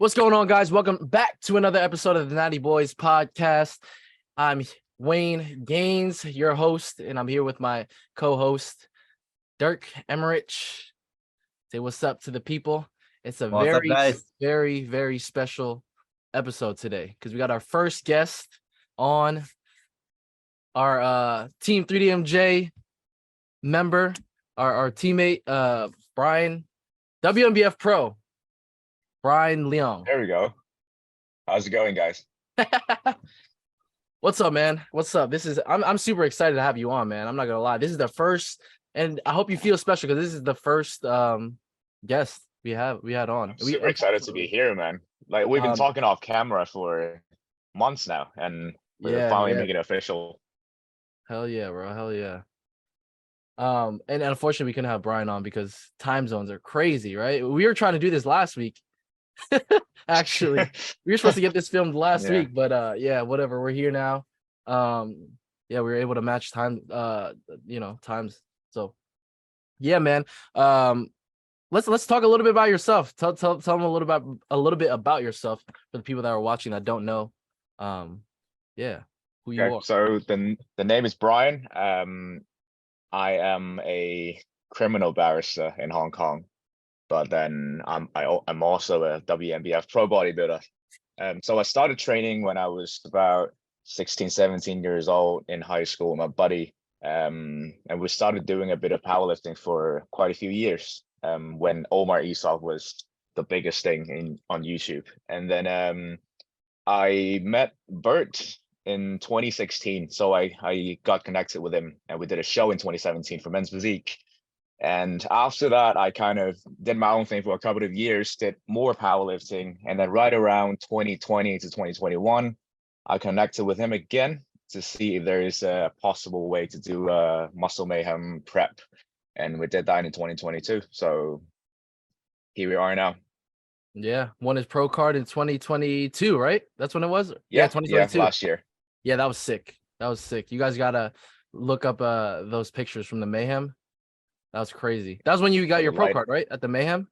What's going on, guys? Welcome back to another episode of the Natty Boys Podcast. I'm WayneGAINS, your host, and I'm here with my co-host, Dirk Emmerich. Say what's up to the people. It's a What's up, guys? very special episode today because we got our first guest on, our Team 3DMJ member, our teammate, Bryan, WNBF Pro. BRYAN LEONG. There we go. How's it going, guys? What's up, man? What's up? I'm super excited to have you on, man. I'm not gonna lie. This is the first, and I hope you feel special because this is the first guest we had on. I'm super excited to be here, man. Like we've been talking off camera for months now, and we're finally making it official. Hell yeah, bro. Hell yeah. And unfortunately we couldn't have Bryan on because time zones are crazy, right? We were trying to do this last week. Actually, we were supposed to get this filmed last week, but yeah, whatever. We're here now. Yeah, we were able to match time, times. So yeah, man. Let's talk a little bit about yourself. Tell them a little bit about yourself for the people that are watching that don't know. Yeah, who you are. So the name is Bryan. I am a criminal barrister in Hong Kong. But then I'm also a WNBF pro bodybuilder. So I started training when I was about 16, 17 years old in high school with my buddy. And we started doing a bit of powerlifting for quite a few years when Omar Isov was the biggest thing on YouTube. And then I met Bert in 2016. So I got connected with him and we did a show in 2017 for Men's Physique. And after that, I kind of did my own thing for a couple of years, did more powerlifting. And then right around 2020 to 2021, I connected with him again to see if there is a possible way to do a Muscle Mayhem prep. And we did that in 2022. So here we are now. Yeah, won his pro card in 2022, right? That's when it was? Yeah, 2022. Yeah, last year. Yeah, that was sick. That was sick. You guys got to look up those pictures from the Mayhem. That was crazy. That was when you got your pro card, right? At the Mayhem?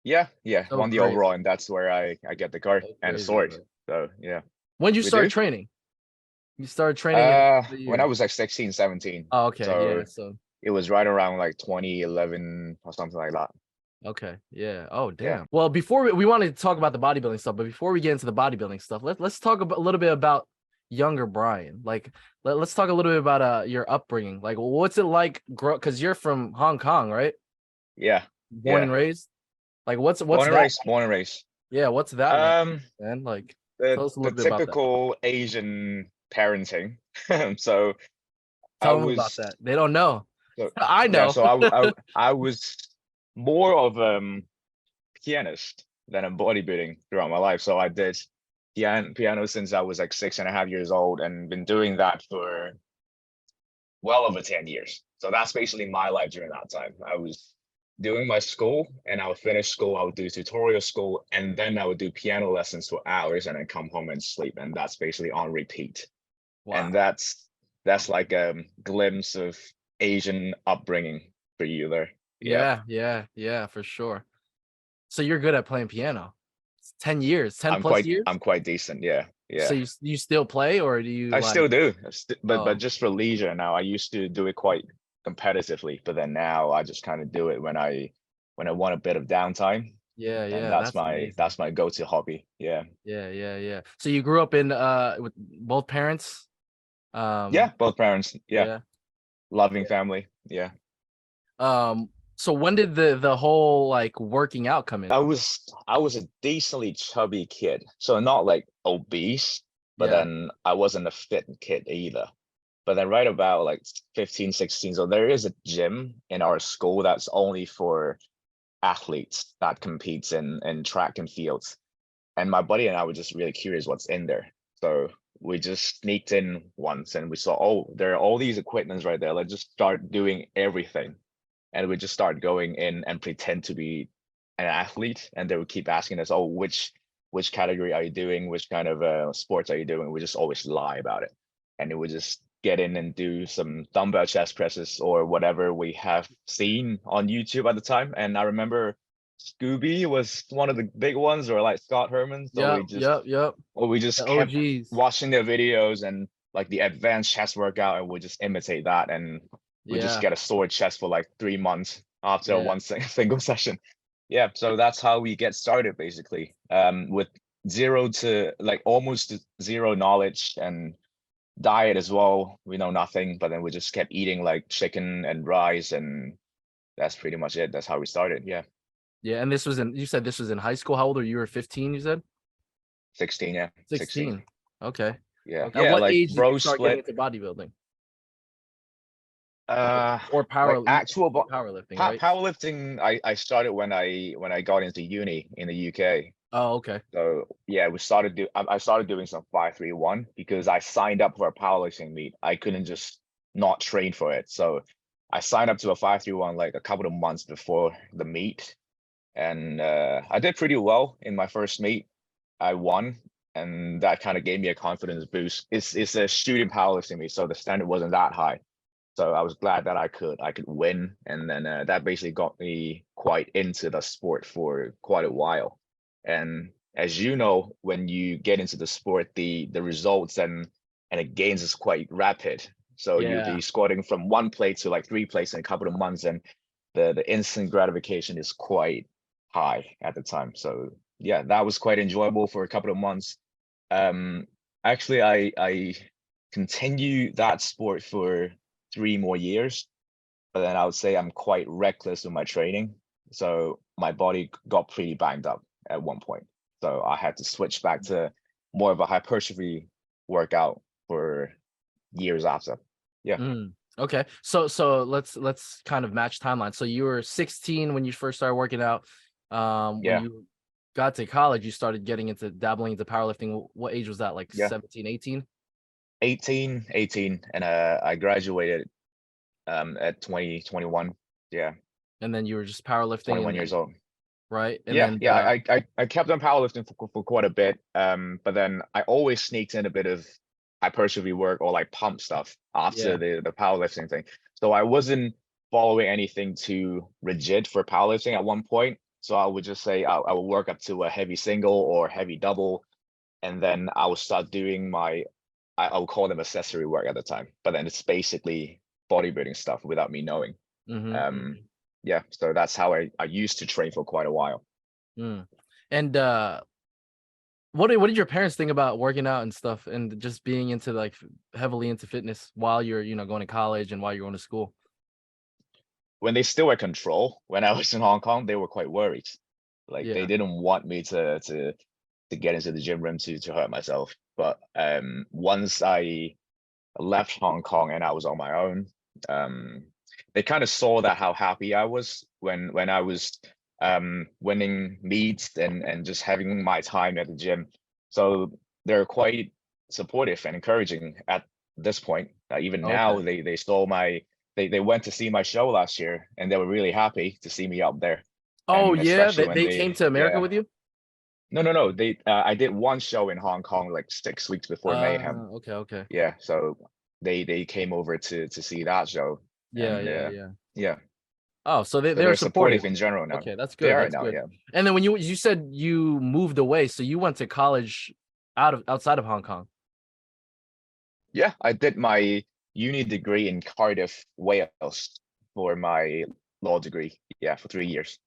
Yeah. So won the overall, and that's where I get the card and a sword. Bro. So yeah. When did you start training? You started training when I was like 16, 17. Oh, okay. So it was right around like 2011 or something like that. Okay. Yeah. Oh, damn. Yeah. Well, before we wanted to talk about the bodybuilding stuff, but before we get into the bodybuilding stuff, let's talk a little bit about younger Bryan. Like let's talk a little bit about your upbringing. Like what's it like because you're from Hong Kong, right? Yeah. Born and raised. Like what's born and raised. Yeah, what's that like, man? Like the typical Asian parenting. So tell them about that. They don't know. So, I know. Yeah, so I was more of a pianist than a bodybuilding throughout my life. So I did piano since I was like 6.5 years old and been doing that for well over 10 years. So that's basically my life during that time. I was doing my school and I would finish school, I would do tutorial school, and then I would do piano lessons for hours and then come home and sleep. And that's basically on repeat. Wow. And that's like a glimpse of Asian upbringing for you there. Yeah, for sure. So you're good at playing piano. 10 years, 10 plus years? I'm quite decent, yeah. So you still play, or do you? I still do, but just for leisure now. I used to do it quite competitively, but then now I just kind of do it when I want a bit of downtime. Yeah. And that's my go-to hobby. Yeah. So you grew up in with both parents? Yeah, both parents. Yeah. Loving family. Yeah. So when did the whole like working out come in? I was a decently chubby kid, so not like obese, but then I wasn't a fit kid either. But then right about like 15, 16, so there is a gym in our school that's only for athletes that competes in track and fields. And my buddy and I were just really curious what's in there. So we just sneaked in once and we saw, oh, there are all these equipments right there. Let's just start doing everything. And we just start going in and pretend to be an athlete. And they would keep asking us, oh, which category are you doing? Which kind of sports are you doing? We just always lie about it. And it would just get in and do some dumbbell chest presses or whatever we have seen on YouTube at the time. And I remember Scooby was one of the big ones, or like Scott Herman. So Yep, yep, yep. we The just kept OGs. watching their videos and like the advanced chest workout, and we just imitate that, and we just Yeah, get a sore chest for like 3 months after yeah, one single session. Yeah, so that's how we get started basically. With zero to like almost zero knowledge and diet as well. We know nothing, but then we just kept eating like chicken and rice, and that's pretty much it. That's how we started. Yeah, yeah. And this was in. You said this was in high school. How old are you? You were 15. You said 16. Yeah, 16. 16. Okay. Yeah, Okay. At yeah. what Like age did you bro start getting split. into bodybuilding Uh, or like power actual powerlifting? Right. powerlifting. I started when I got into uni in the UK. Oh, okay. So yeah, I started doing some 5-3-1 because I signed up for a powerlifting meet. I couldn't just not train for it. So I signed up to a 5-3-1 like a couple of months before the meet, and I did pretty well in my first meet. I won, and that kind of gave me a confidence boost. It's a student powerlifting meet, so the standard wasn't that high. So I was glad that I could win, and then that basically got me quite into the sport for quite a while. And as you know, when you get into the sport, the results and the gains is quite rapid. So you'll Yeah. be squatting from one plate to like 3 plates in a couple of months, and the instant gratification is quite high at the time. So yeah, that was quite enjoyable for a couple of months. Um, Actually, I continue that sport for 3 more years, but then I would say I'm quite reckless with my training. So my body got pretty banged up at one point. So I had to switch back to more of a hypertrophy workout for years after. Yeah. Mm, okay. So let's kind of match timeline. So you were 16 when you first started working out. When Yeah. you got to college, you started getting into dabbling into powerlifting. What age was that? Like Yeah. 17, 18? 18, and I graduated at 2021. Yeah. And then you were just powerlifting 21 and years then old. right. And Yeah, then yeah, I kept on powerlifting for quite a bit, but then I always sneaked in a bit of hypertrophy work or like pump stuff after yeah. the powerlifting thing. So I wasn't following anything too rigid for powerlifting at one point. So I would just say I would work up to a heavy single or heavy double, and then I would start doing I would call them accessory work at the time, but then it's basically bodybuilding stuff without me knowing. Um, Mm-hmm. yeah, so that's how I used to train for quite a while. Mm. And what did your parents think about working out and stuff and just being into like heavily into fitness while you're, going to college and while you're going to school? When they still had control, when I was in Hong Kong, they were quite worried. Like they Yeah. didn't want me to get into the gym room to hurt myself. But once I left Hong Kong and I was on my own, um, they kind of saw that how happy I was when I was winning meets and just having my time at the gym. So they're quite supportive and encouraging at this point. Even Okay. now, they saw they went to see my show last year, and they were really happy to see me up there. Oh And yeah, especially they, when they came to America yeah, with you? no, they I did one show in Hong Kong like 6 weeks before Mayhem. Okay, okay. Yeah, so they came over to see that show, Yeah, and yeah, yeah. yeah, Oh, so they so they're they're supportive. supportive in general now. Okay, that's They good. are That's now, good. yeah. And then when you said you moved away, so you went to college outside of Hong Kong. Yeah, I did my uni degree in Cardiff, Wales for my law degree. Yeah, for 3 years.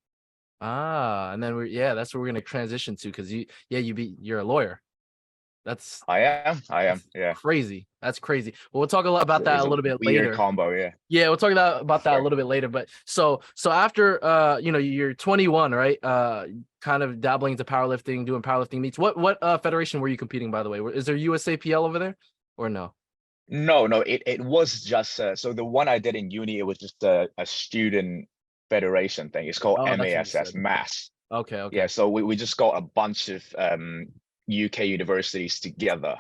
And then that's where we're gonna transition to because you're a lawyer. That's I am, that's yeah. crazy. That's crazy. Well, we'll talk a lot about that It's a a little bit weird later. combo, yeah. Yeah, we'll talk about that a Sorry. little bit later. But so after you're 21, right? Kind of dabbling into powerlifting, doing powerlifting meets. What federation were you competing, by the way? Is there USAPL over there or no? No, it was just so the one I did in uni, it was just a student federation thing. It's called Oh, that's what you MASS, said. Mass. Okay, Yeah, okay. so we just got a bunch of UK universities together,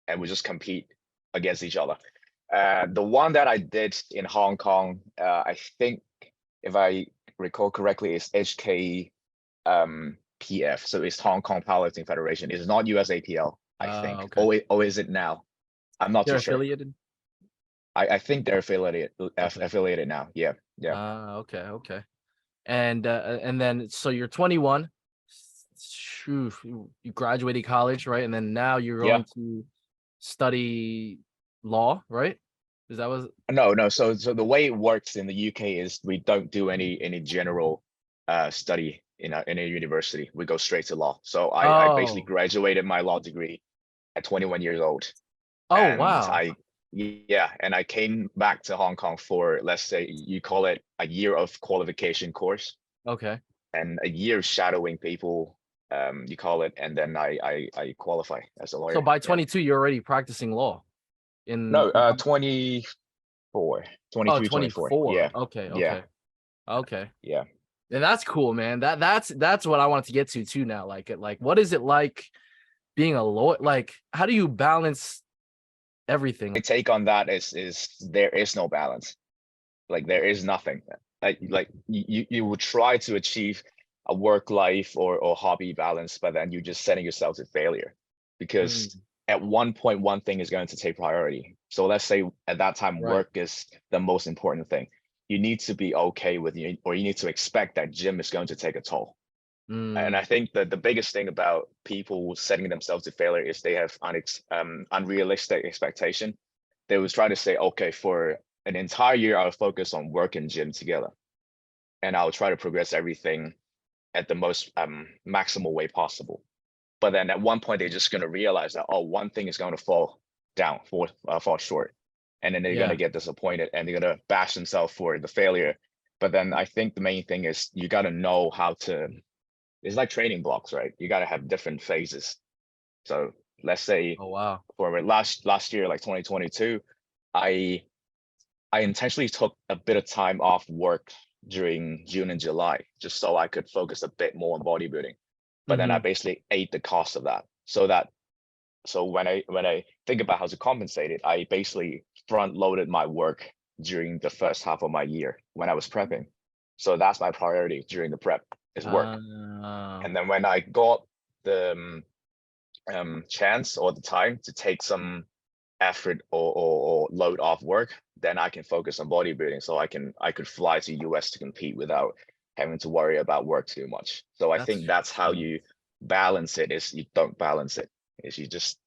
and we just compete against each other. The one that I did in Hong Kong, I think if I recall correctly, is HK PF. So it's Hong Kong Powerlifting Federation. It's not USAPL, I think. Okay. Or is it now? I'm not They're too sure. affiliated. I think they're affiliated Okay. affiliated now. Yeah, yeah. Okay, okay. And then so you're 21. Shoo, you graduated college, right? And then now you're Yeah. going to study law, right? Is that was No. So the way it works in the UK is we don't do any general study in a university. We go straight to law. So I basically Oh. graduated my law degree at 21 years old. Oh, And wow. I came back to Hong Kong for, let's say you call it a year of qualification course Okay. and a year of shadowing people, you call it, and then I qualify as a So lawyer. by Yeah. 22, you're already practicing law No, in 24, oh, 23, 24. 24. Yeah. Okay, Yeah. okay. Okay. Yeah. And that's cool, man. That's what I wanted to get to too now. Like what is it like being a lawyer? Like, how do you balance everything? My take on that is there is no balance. Like there is nothing. Like you would try to achieve a work life or hobby balance, but then you're just setting yourself to failure because Mm, at one point one thing is going to take priority. So let's say at that time right. work is the most important thing. You need to be okay with you, or you need to expect that gym is going to take a toll. And I Mm, think that the biggest thing about people setting themselves to failure is they have unrealistic expectation. They was trying to say, okay, for an entire year, I'll focus on work and gym together, and I'll try to progress everything at the most maximal way possible. But then at one point, they're just going to realize that, oh, one thing is going to fall down, fall short, and then they're going to yeah. get disappointed and they're going to bash themselves for the failure. But then I think the main thing is you got to know how to. It's like training blocks, right? You got to have different phases. So let's say Oh, wow. for last year, like 2022, I I intentionally took a bit of time off work during June and July just so I could focus a bit more on bodybuilding. But then I Mm-hmm. basically ate the cost of that. So when I think about how to compensate it, I basically front loaded my work during the first half of my year when I was prepping. So that's my priority during the prep is work. Uh, And then when I got the chance or the time to take some effort or load off work, then I can focus on bodybuilding. So I could fly to US to compete without having to worry about work too much. So I that's think that's how mm, you balance it. Is you don't balance it. Is you just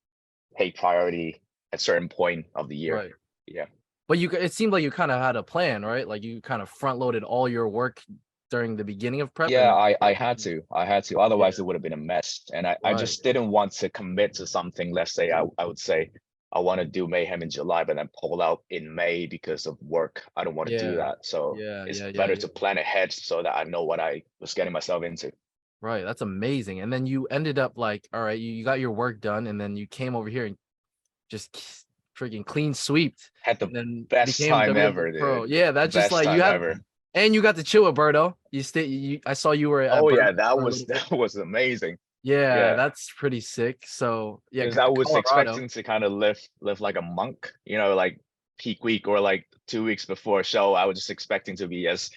take priority at certain point of the year. right. Yeah. But it seemed like you kind of had a plan, right? Like you kind of front loaded all your work during the beginning of prep Yeah, and I had to. I had to. Otherwise, yeah, it would have been a mess. And I right. just didn't want to commit to something. Let's say I would say I want to do Mayhem in July, but then pull out in May because of work. I don't want to do Yeah. that. So Yeah, it's yeah, yeah, better yeah. to plan ahead so that I know what I was getting myself into. Right. That's amazing. And then you ended up like, all right, you got your work done and then you came over here and just freaking clean sweeped Had the and then best became time WWE ever, pro. dude. Yeah, that's just Best like you time had, ever. and you got to chill with Berto. I saw you were at Oh Berto yeah, that for a was little bit. that was amazing. Yeah, Yeah. that's pretty sick. So yeah, Because I was Colorado. expecting to kind of live like a monk, like peak week or like 2 weeks before a show. I was just expecting to be as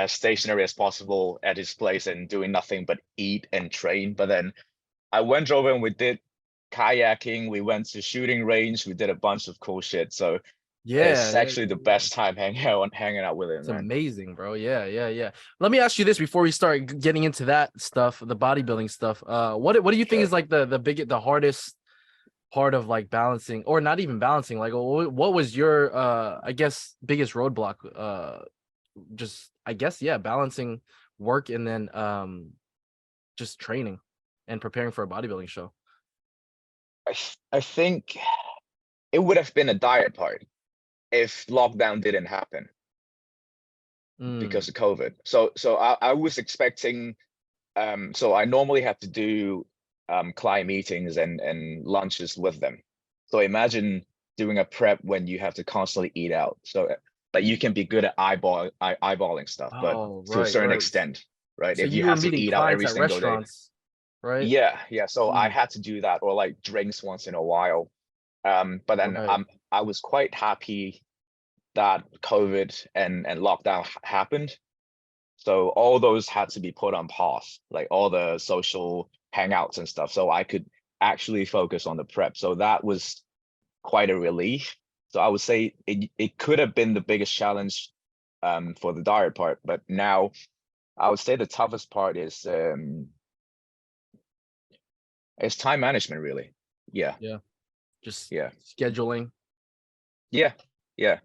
stationary as possible at his place and doing nothing but eat and train. But then I went over and we did kayaking. We went to shooting range. We did a bunch of cool shit. So Yeah, it's yeah, actually the yeah. best time hanging out with him, It's man. amazing, bro. Yeah, yeah, yeah. Let me ask you this before we start getting into that stuff, the bodybuilding stuff. What do you think Sure. is like the hardest part of like balancing, or not even balancing? Like, what was your I guess biggest roadblock? Just I guess yeah, balancing work and then just training and preparing for a bodybuilding show. I think it would have been a diet part if lockdown didn't happen Mm, because of COVID. So I was expecting. So I normally have to do client meetings and lunches with them. So imagine doing a prep when you have to constantly eat out. So like you can be good at eyeballing stuff, but oh, to a right, certain right. extent, right? So If you you were have to meeting eat out clients every at single day. restaurants, right? Yeah. So I Mm, had to do that or like drinks once in a while. But then right. I was quite happy that COVID and lockdown happened, so all those had to be put on pause, like all the social hangouts and stuff. So I could actually focus on the prep. So that was quite a relief. So I would say it could have been the biggest challenge for the diet part. But now I would say the toughest part is it's time management, really. Yeah. Yeah. Just Yeah. scheduling. Yeah. Yeah.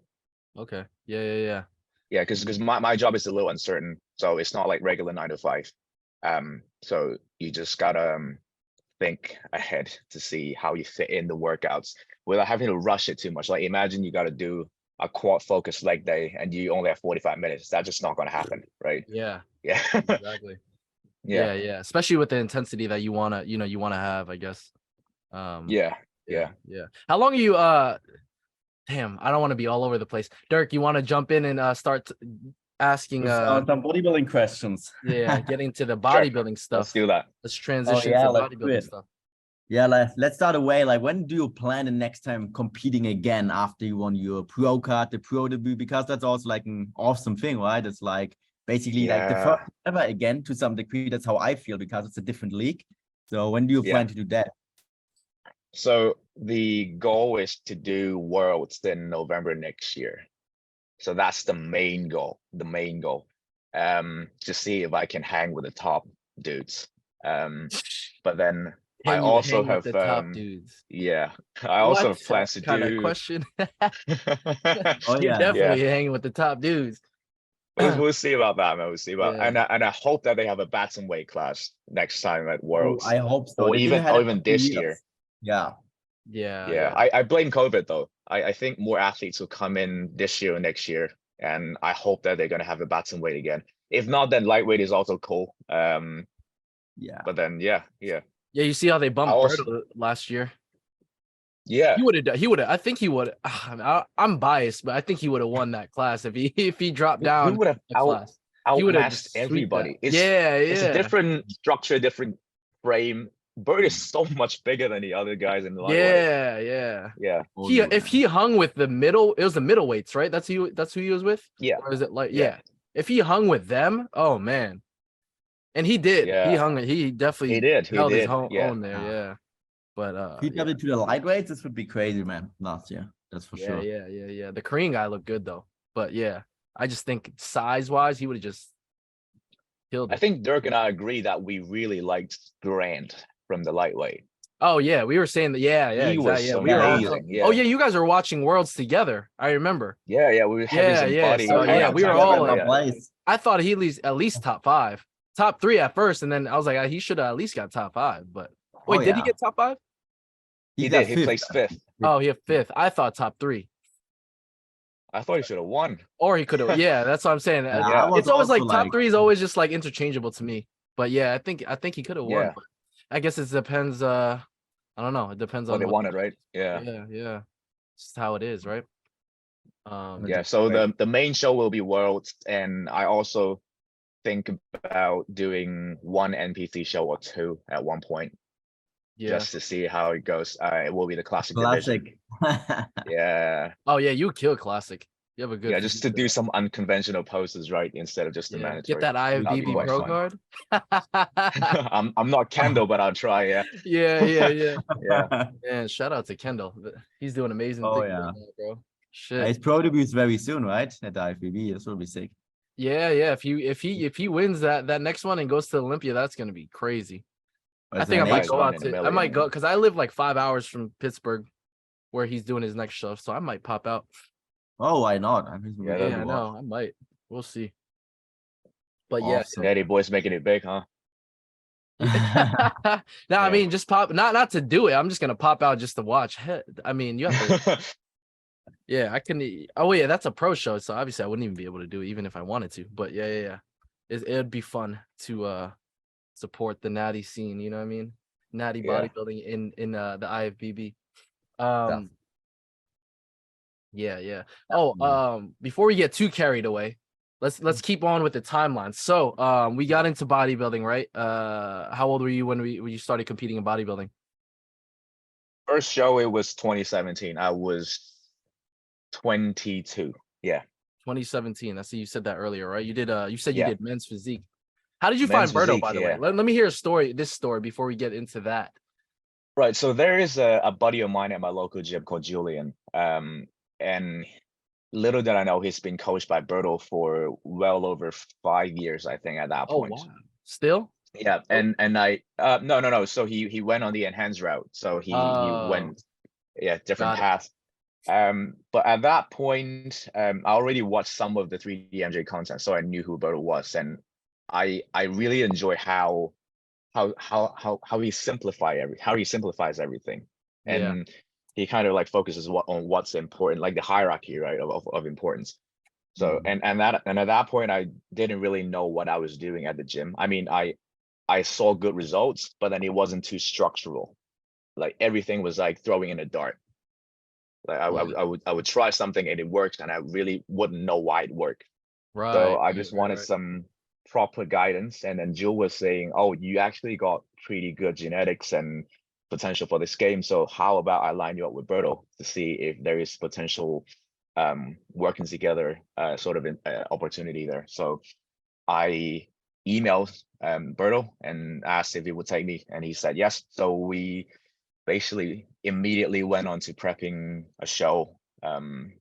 Okay. Yeah. Yeah. Because my job is a little uncertain. So it's not like regular 9 to 5. So you just gotta think ahead to see how you fit in the workouts without having to rush it too much. Like imagine you gotta do a quad focus leg day and you only have 45 minutes. That's just not gonna happen, right? Yeah. Yeah. Exactly. Yeah. Yeah. Especially with the intensity that you wanna have, I guess. Yeah. Yeah. How long are you damn, I don't want to be all over the place. Dirk, you want to jump in and start asking With some bodybuilding questions. yeah, getting to the Sure. bodybuilding stuff. Let's do that. Let's transition yeah, to let's do bodybuilding it. stuff. Yeah, let's start away. Like, when do you plan the next time competing again after you won your pro card, the pro debut? Because that's also like an awesome thing, right? It's like basically like the first ever again to some degree. That's how I feel, because it's a different league. So when do you plan to do that? So the goal is to do Worlds in November next year. So that's the main goal. To see if I can hang with the top dudes. But then I also have the top dudes. Yeah, I also have plans to kind do of question. Oh You're yeah, definitely hanging with the top dudes. We'll see about that, man. We'll see about Yeah. and I hope that they have a bantamweight class next time at Worlds. I hope so. Or They even didn't have it for this 2 years. year. Yeah. I blame COVID though. I think more athletes will come in this year or next year, and I hope that they're gonna have a bantamweight again. If not, then lightweight is also cool. Yeah. But then yeah. Yeah, you see how they bumped Berto last year. Yeah, he would have. I think he would. I'm biased, but I think he would have won that class if he dropped down. He would have outmatched everybody. It's a different structure, different frame. Bird is so much bigger than the other guys in the lightweight. Yeah. If he hung with the middle, it was the middleweights, right? That's who he was with. Yeah. Or is it like If he hung with them, oh man. And he did. Yeah. He hung. He definitely held his own there. Yeah. But he got it to the lightweights. This would be crazy, man. Last year, that's for sure. Yeah. The Korean guy looked good though. But yeah, I just think size wise, he would have just killed it. I think Dirk and I agree that we really liked Grant from the lightweight. Oh yeah, we were saying that. Yeah, He exactly. was We were amazing. Oh yeah, you guys were watching Worlds together. I remember. Yeah, we were having some buddy. So, we were all. I thought he at least top 5, top 3 at first, and then I was like, he should have at least got top 5. But wait, did he get top 5? He did. He placed 5th. Oh, he had 5th. I thought top 3. I thought he should have won. Or he could have. Yeah, that's what I'm saying. It's always like top 3 is always just like interchangeable to me. But yeah, I think he could have won. But I guess it depends. I don't know. It depends on what they wanted, right? Yeah. It's how it is, right? So the main show will be Worlds, and I also think about doing one NPC show or 2 at one point. Just to see how it goes. It will be the classic division. Yeah. Oh yeah, you kill classic. You have a good. Yeah, just to do some unconventional poses, right, instead of just the mandatory. Get that IFBB pro card. I'm not Kendall, but I'll try. Yeah. Man, shout out to Kendall. He's doing amazing things right now, bro. Shit. His pro debut is very soon, right? At the IFBB, this will be sick. Yeah. If he wins that next one and goes to Olympia, that's gonna be crazy. I think I might go out to. I might go because I live like 5 hours from Pittsburgh, where he's doing his next show. So I might pop out. Oh, why not? I know. I might. We'll see. But awesome. Natty Boys making it big, huh? No, I mean just pop. Not to do it. I'm just gonna pop out just to watch. I mean, you have to. Yeah, I can. Oh yeah, that's a pro show, so obviously I wouldn't even be able to do it even if I wanted to. But yeah. It'd be fun to support the natty scene, you know what I mean? Natty bodybuilding in the IFBB. Yeah. Before we get too carried away, let's keep on with the timeline. So we got into bodybuilding, right? How old were you when you started competing in bodybuilding? First show, it was 2017. I was 22. Yeah. 2017. I see you said that earlier, right? You did you said you did men's physique. How did you find Berto, by the way? Let me hear this story before we get into that. Right. So there is a buddy of mine at my local gym called Julian. And little did I know he's been coached by Berto for well over 5 years, I think, at that Oh point. wow. Still? Yeah, and I no. So he went on the enhanced route. So he went different Got it. path. But at that point, I already watched some of the 3D MJ content, so I knew who Berto was, and I really enjoy how he simplifies everything, Yeah. and he kind of like focuses on what's important, like the hierarchy, right, of importance. So Mhm. and at that point, I didn't really know what I was doing at the gym. I mean, I saw good results, but then it wasn't too structural. Like everything was like throwing in a dart. Like I would try something and it works, and I really wouldn't know why it worked. So Right. I just wanted some proper guidance. And then Jill was saying, "Oh, you actually got pretty good genetics and potential for this game. So how about I line you up with Berto to see if there is potential working together sort of an opportunity there." So I emailed Berto and asked if he would take me, and he said yes. So we basically immediately went on to prepping a show.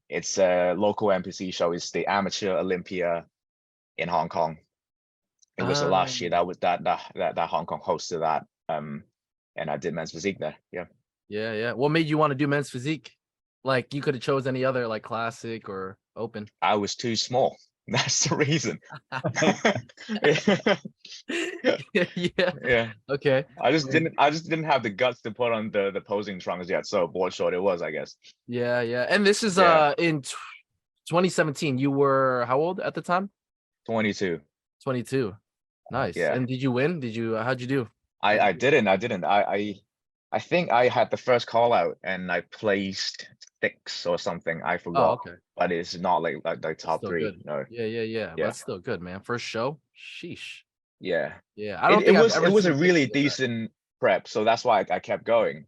It's a local NPC show. It's the Amateur Olympia in Hong Kong. It was the last year that was that Hong Kong hosted that. And I did men's physique there. Yeah. Yeah. What made you want to do men's physique? Like you could have chose any other like classic or open. I was too small. That's the reason. Yeah. Yeah. Okay. I just didn't have the guts to put on the posing trunks yet. So board short it was, I guess. Yeah. And this is Yeah. in 2017. You were how old at the time? 22. 22. Nice. Yeah. And did you win? How'd you do? I didn't. I think I had the first call out and I placed 6 or something. I Oh, forgot. okay. But it's not like top Still 3. good. No. Yeah. Yeah. That's still good, man. First show. Sheesh. Yeah. Yeah. I don't think I've ever It was seen a really pictures of that. decent prep, so that's why I kept going.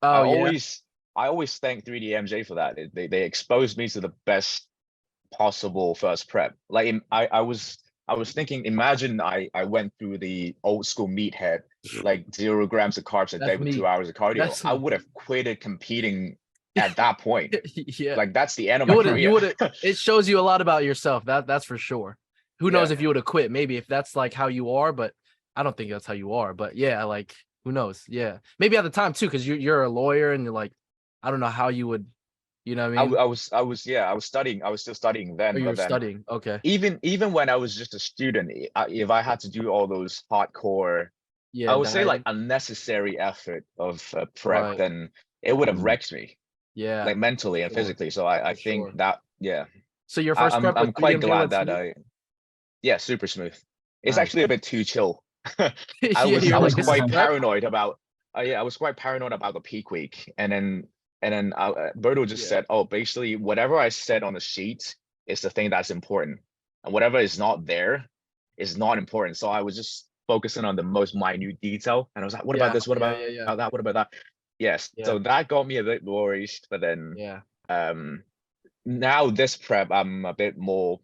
Oh yeah. I always thank 3D MJ for that. They exposed me to the best possible first prep. Like I was thinking, imagine I went through the old school meathead, like 0 grams of carbs a That's day with 2 me. hours of cardio. That's I would have quitted competing at that point. yeah. Like that's the end of my You career. would have. It shows you a lot about yourself. That's for sure. Who knows Yeah. if you would have quit? Maybe if that's like how you are, but I don't think that's how you are. But yeah, like who knows? Yeah, maybe at the time too, because you're a lawyer and you're like, I don't know how you would. You know what I mean? I was studying. I was still studying Or then, you but were then studying. Okay. even when I was just a student, if I had to do all those hardcore, I Yeah. would say like Dieting. unnecessary effort of prep, Right. then it would have Mm. wrecked me, Yeah. like mentally and Sure. physically. So I For think sure. that, yeah, So your first prep with I'm quite 3MJ glad went that smooth? super smooth. It's Nice. actually a bit too chill. Yeah, I you're was like, this is quite prep? paranoid about I was quite paranoid about the peak week, and then Berto just Yeah. said, "Oh, basically whatever I said on the sheet is the thing that's important, and whatever is not there is not important." So I was just focusing on the most minute detail, and I was like, "What about this? What about Yeah. that? What about that?" Yes, Yeah. so that got me a bit worried, but then Yeah. now this prep I'm a bit more.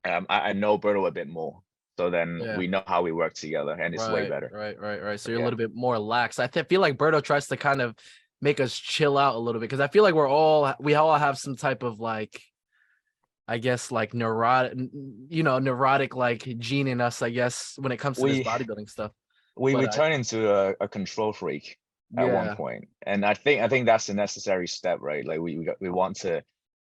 I know Berto a bit more, so then Yeah. we know how we work together, and it's way better. Right. So you're a Yeah. little bit more lax. feel like Berto tries to kind of make us chill out a little bit because I feel like we all have some type of like, I guess like neurotic like gene in us, I guess, when it comes to this We bodybuilding stuff. we But turn into a control freak at one yeah, point, and I think that's a necessary step, right? Like we want to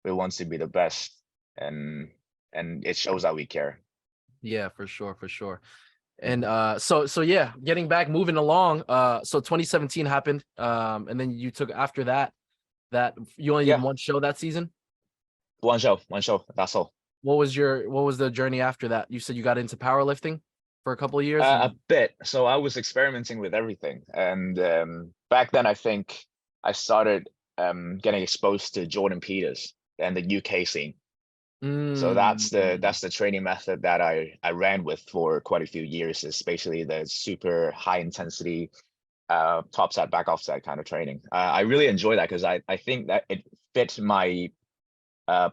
be the best, and it shows that we care. yeah, for sure. Mhm. And so yeah, getting back, moving along. So 2017 happened. And then you took after that you only did Yeah, one show that season. one show, that's all. What was the journey after that? You said you got into powerlifting for a couple of years. A bit. So I was experimenting with everything, and back then I think I started getting exposed to Jordan Peters and the UK scene. So that's the training method that I ran with for quite a few years, especially the super high intensity top set, back offset kind of training. I really enjoy that because I think that it fits my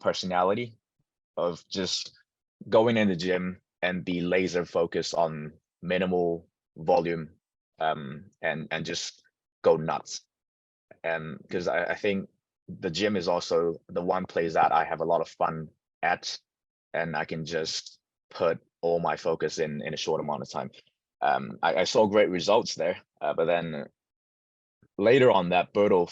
personality of just going in the gym and be laser focused on minimal volume, and just go nuts. Because I think the gym is also the one place that I have a lot of fun at, and I can just put all my focus in a short amount of time. I saw great results there, but then later on that Berto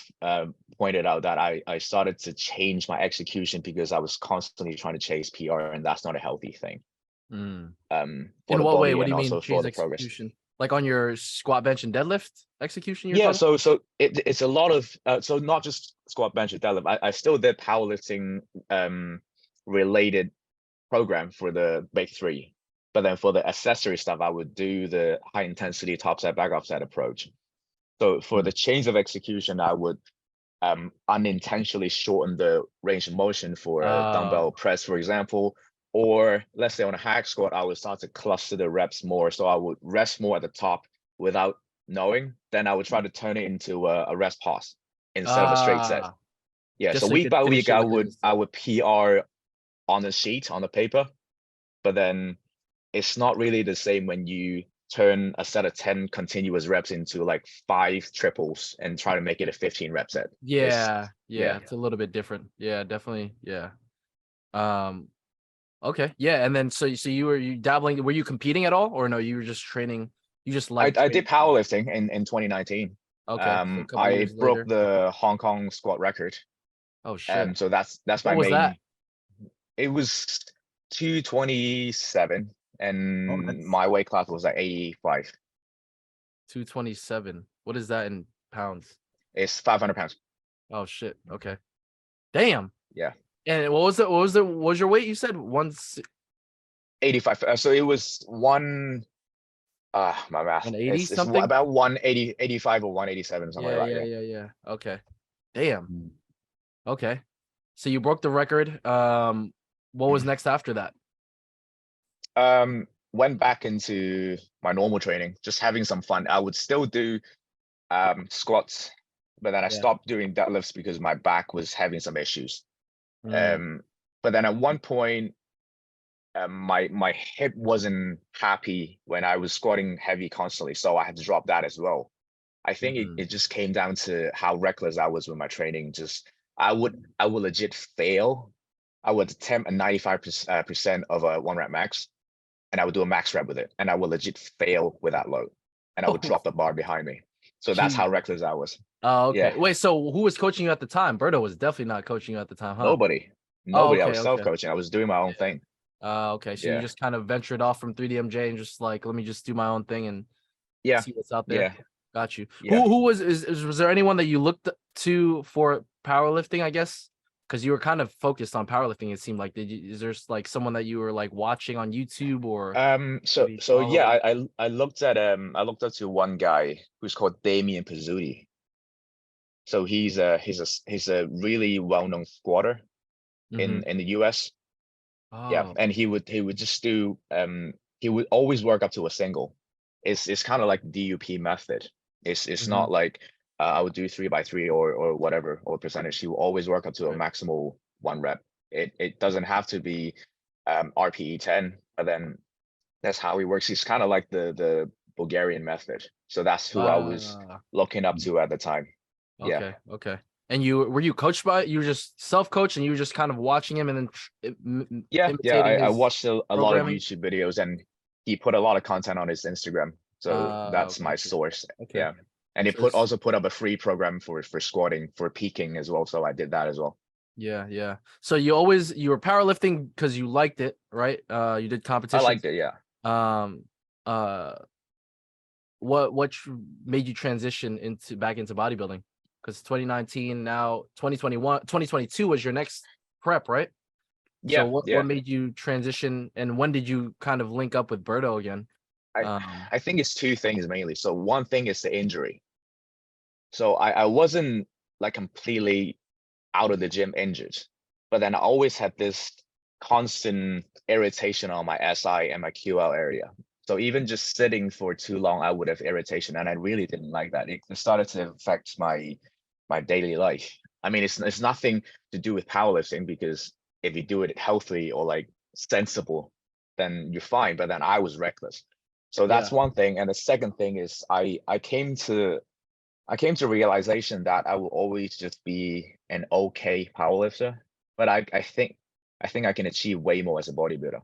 pointed out that I started to change my execution because I was constantly trying to chase PR, and that's not a healthy thing. Mm. For In the what way? body What do and you mean also for change the progress. execution? Like on your squat, bench, and deadlift execution? You're Yeah, talking? so it's a lot of so not just squat, bench, or deadlift. I still did powerlifting related program for the big three, but then for the accessory stuff, I would do the high intensity top set, back offset approach. So for the change of execution, I would unintentionally shorten the range of motion for a dumbbell press, for example, or let's say on a hack squat, I would start to cluster the reps more. So I would rest more at the top without knowing. Then I would try to turn it into a rest pause instead of a straight set. Yeah. Just So so you week could by finish week, it I within the would PR on the sheet, on the paper, but then it's not really the same when you turn a set of 10 continuous reps into like 5 triples and try to make it a 15 rep set. Yeah, yeah. it's a little bit different. Yeah, definitely. Yeah. Okay. Yeah, and then so you were dabbling, were you competing at all, or no, you were just training, you just like I did powerlifting in 2019. Okay, so a couple I years broke later. the Hong Kong squat record. Oh shit. So that's my What was main. that? It was 227, and my weight class was like 85. 227. What is that in pounds? It's 500 pounds. Oh shit. Okay. Damn. Yeah. And what was your weight? You said 85. So it was my math. 180 It's something? about 180, 85 or 187, something like that. Yeah. Okay. Damn. Okay. So you broke the record. What was next after that? Went back into my normal training, just having some fun. I would still do squats, but then I stopped doing deadlifts because my back was having some issues. But then at one point, my hip wasn't happy when I was squatting heavy constantly, so I had to drop that as well. I think it just came down to how reckless I was with my training. Just I would legit fail. I would attempt a 95% of a 1 rep max, and I would do a max rep with it, and I would legit fail with that load, and I would drop the bar behind me. So that's how reckless I was. Oh, okay. Yeah. Wait, so who was coaching you at the time? Berto was definitely not coaching you at the time, huh? Nobody. Okay, I was self-coaching. I was doing my own thing. Okay. So you just kind of ventured off from 3DMJ and just like, let me just do my own thing and see what's out there. Yeah. Got you. Yeah. Who was there anyone that you looked to for powerlifting, I guess? Because you were kind of focused on powerlifting, it seemed like. Is there like someone that you were like watching on YouTube or So yeah, I looked up to one guy who's called Damian Pizzuti. So he's a really well-known squatter in the US. Yeah, and he would just do he would always work up to a single. It's kind of like DUP method. It's not like I would do 3x3 or whatever or percentage. He will always work up to a maximal 1 rep. It doesn't have to be RPE 10, but then that's how he works. He's kind of like the Bulgarian method. So that's who I was looking up to at the time. Yeah. Okay. And were you coached by, you were just self-coached and you were just kind of watching him and then I watched a lot of YouTube videos, and he put a lot of content on his Instagram. So that's my source. Okay. Yeah. And he also put up a free program for squatting, for peaking as well. So I did that as well. Yeah. So you were powerlifting because you liked it, right? You did competition. I liked it, yeah. What made you transition back into bodybuilding? Because 2019, now 2021, 2022 was your next prep, right? Yeah. So what made you transition, and when did you kind of link up with Berto again? I think it's 2 things mainly. So one thing is the injury. So I wasn't like completely out of the gym injured, but then I always had this constant irritation on my SI and my QL area. So even just sitting for too long, I would have irritation, and I really didn't like that. It started to affect my daily life. I mean, it's nothing to do with powerlifting, because if you do it healthy or like sensible, then you're fine. But then I was reckless. So that's one thing. And the second thing is I came to I came to realization that I will always just be an okay powerlifter, but I think I can achieve way more as a bodybuilder.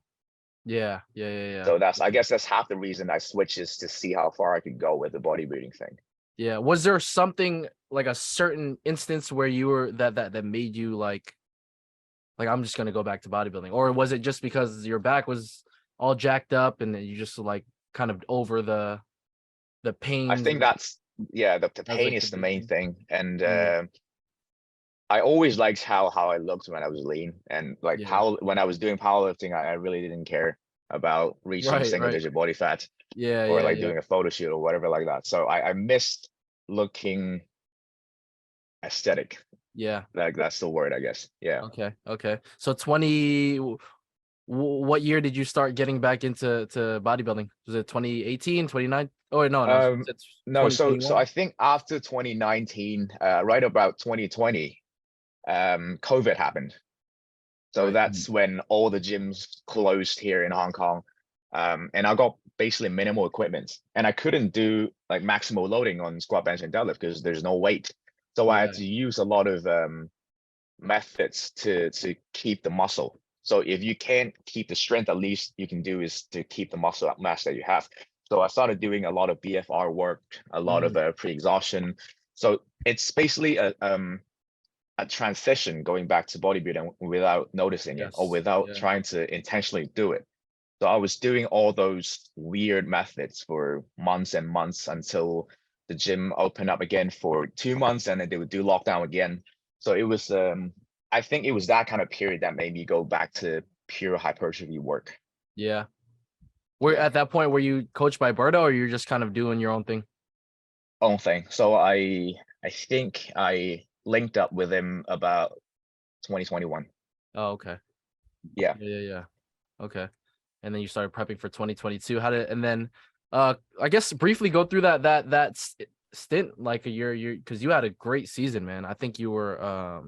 Yeah. So I guess that's half the reason I switched, is to see how far I could go with the bodybuilding thing. Yeah. Was there something like a certain instance where you were that made you like I'm just gonna go back to bodybuilding, or was it just because your back was all jacked up and then you just like kind of over the pain? I think that's the That's pain like is the the big main thing. thing, and Mm. I always liked how I looked when I was lean, and like Yeah. when I was doing powerlifting, I really didn't care about reaching single Right. digit body fat Yeah. or like Yeah. doing a photo shoot or whatever like that. So I missed looking aesthetic. Yeah. Like that's the word, I guess. Yeah. Okay. So what year did you start getting back into bodybuilding? Was it 2018, 29? Oh, no, it's No, so 2021. I think after 2019, right about 2020, COVID happened. So Right. that's when all the gyms closed here in Hong Kong. And I got basically minimal equipment, and I couldn't do like maximal loading on squat, bench, and deadlift because there's no weight. So I had Yeah. to use a lot of methods to keep the muscle. So if you can't keep the strength, at least you can do is to keep the muscle mass that you have. So I started doing a lot of BFR work, a lot of pre-exhaustion. So it's basically a transition going back to bodybuilding without noticing it or Yes. without Yeah. trying to intentionally do it. So I was doing all those weird methods for months and months until the gym opened up again for 2 months, and then they would do lockdown again. So it was, I think it was that kind of period that made me go back to pure hypertrophy work. Yeah. At that point, were you coached by Berto, or you're just kind of doing your own thing? Own thing. So I think I linked up with him about 2021. Oh, okay. Yeah. Yeah. Okay. And then you started prepping for 2022. And then I guess briefly go through that stint, like a year, because you had a great season, man. I think you were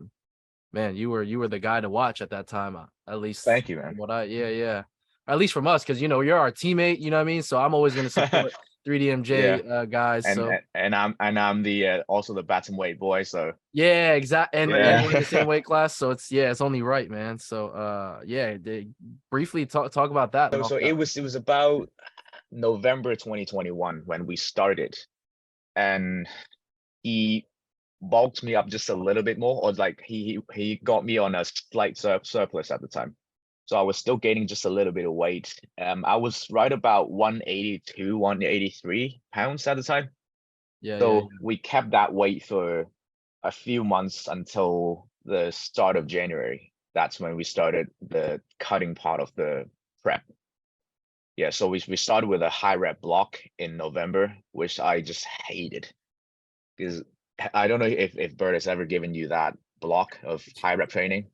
man, you were the guy to watch at that time, at least Thank you, man. from yeah. At least from us, because you're our teammate, you know what I mean? So I'm always gonna support 3DMJ guys. So And I'm the also the bantamweight boy. So yeah, exactly. And yeah. we're in the same weight class, so it's only right, man. So briefly talk about that and all So that. it was about November 2021 when we started, and he bulked me up just a little bit more, or like he got me on a slight surplus at the time. So I was still gaining just a little bit of weight. I was right about 182, 183 pounds at the time. Yeah. So we kept that weight for a few months until the start of January. That's when we started the cutting part of the prep. Yeah, so we started with a high rep block in November, which I just hated, because I don't know if Bert has ever given you that block of high rep training.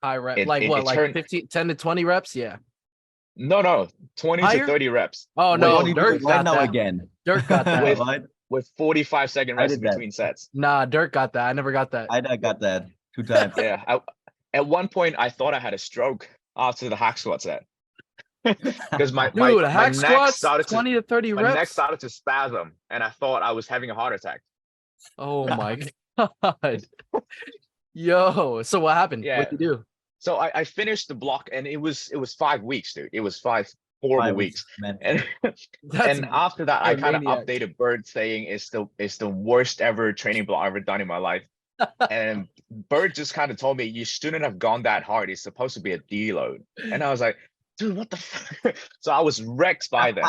High rep, It like it, what, it like turned 10 to 20 reps? Yeah. no 20 to Higher? 30 reps Oh What no, do you do Dirk right got now that. again? Dirk got that. with Right? with 45-second I rest did in that. between sets. Nah, Dirk got that. I never got that. I got that 2 times. Yeah, at one point I thought I had a stroke after the hack squat set. Because Dude, my hack neck squats, started 20 to 30 my neck reps. started to spasm, and I thought I was having a heart attack. Oh my god. Yo, so what happened? Yeah. What'd you do? So I finished the block, and it was 5 weeks, dude. It was 5 horrible weeks. Man. And That's and after that, I you're a kind of maniac. updated Bird saying it's the worst ever training block I've ever done in my life. And Bird just kind of told me, you shouldn't have gone that hard. It's supposed to be a deload. And I was like, dude, what the fuck? So I was wrecked by then.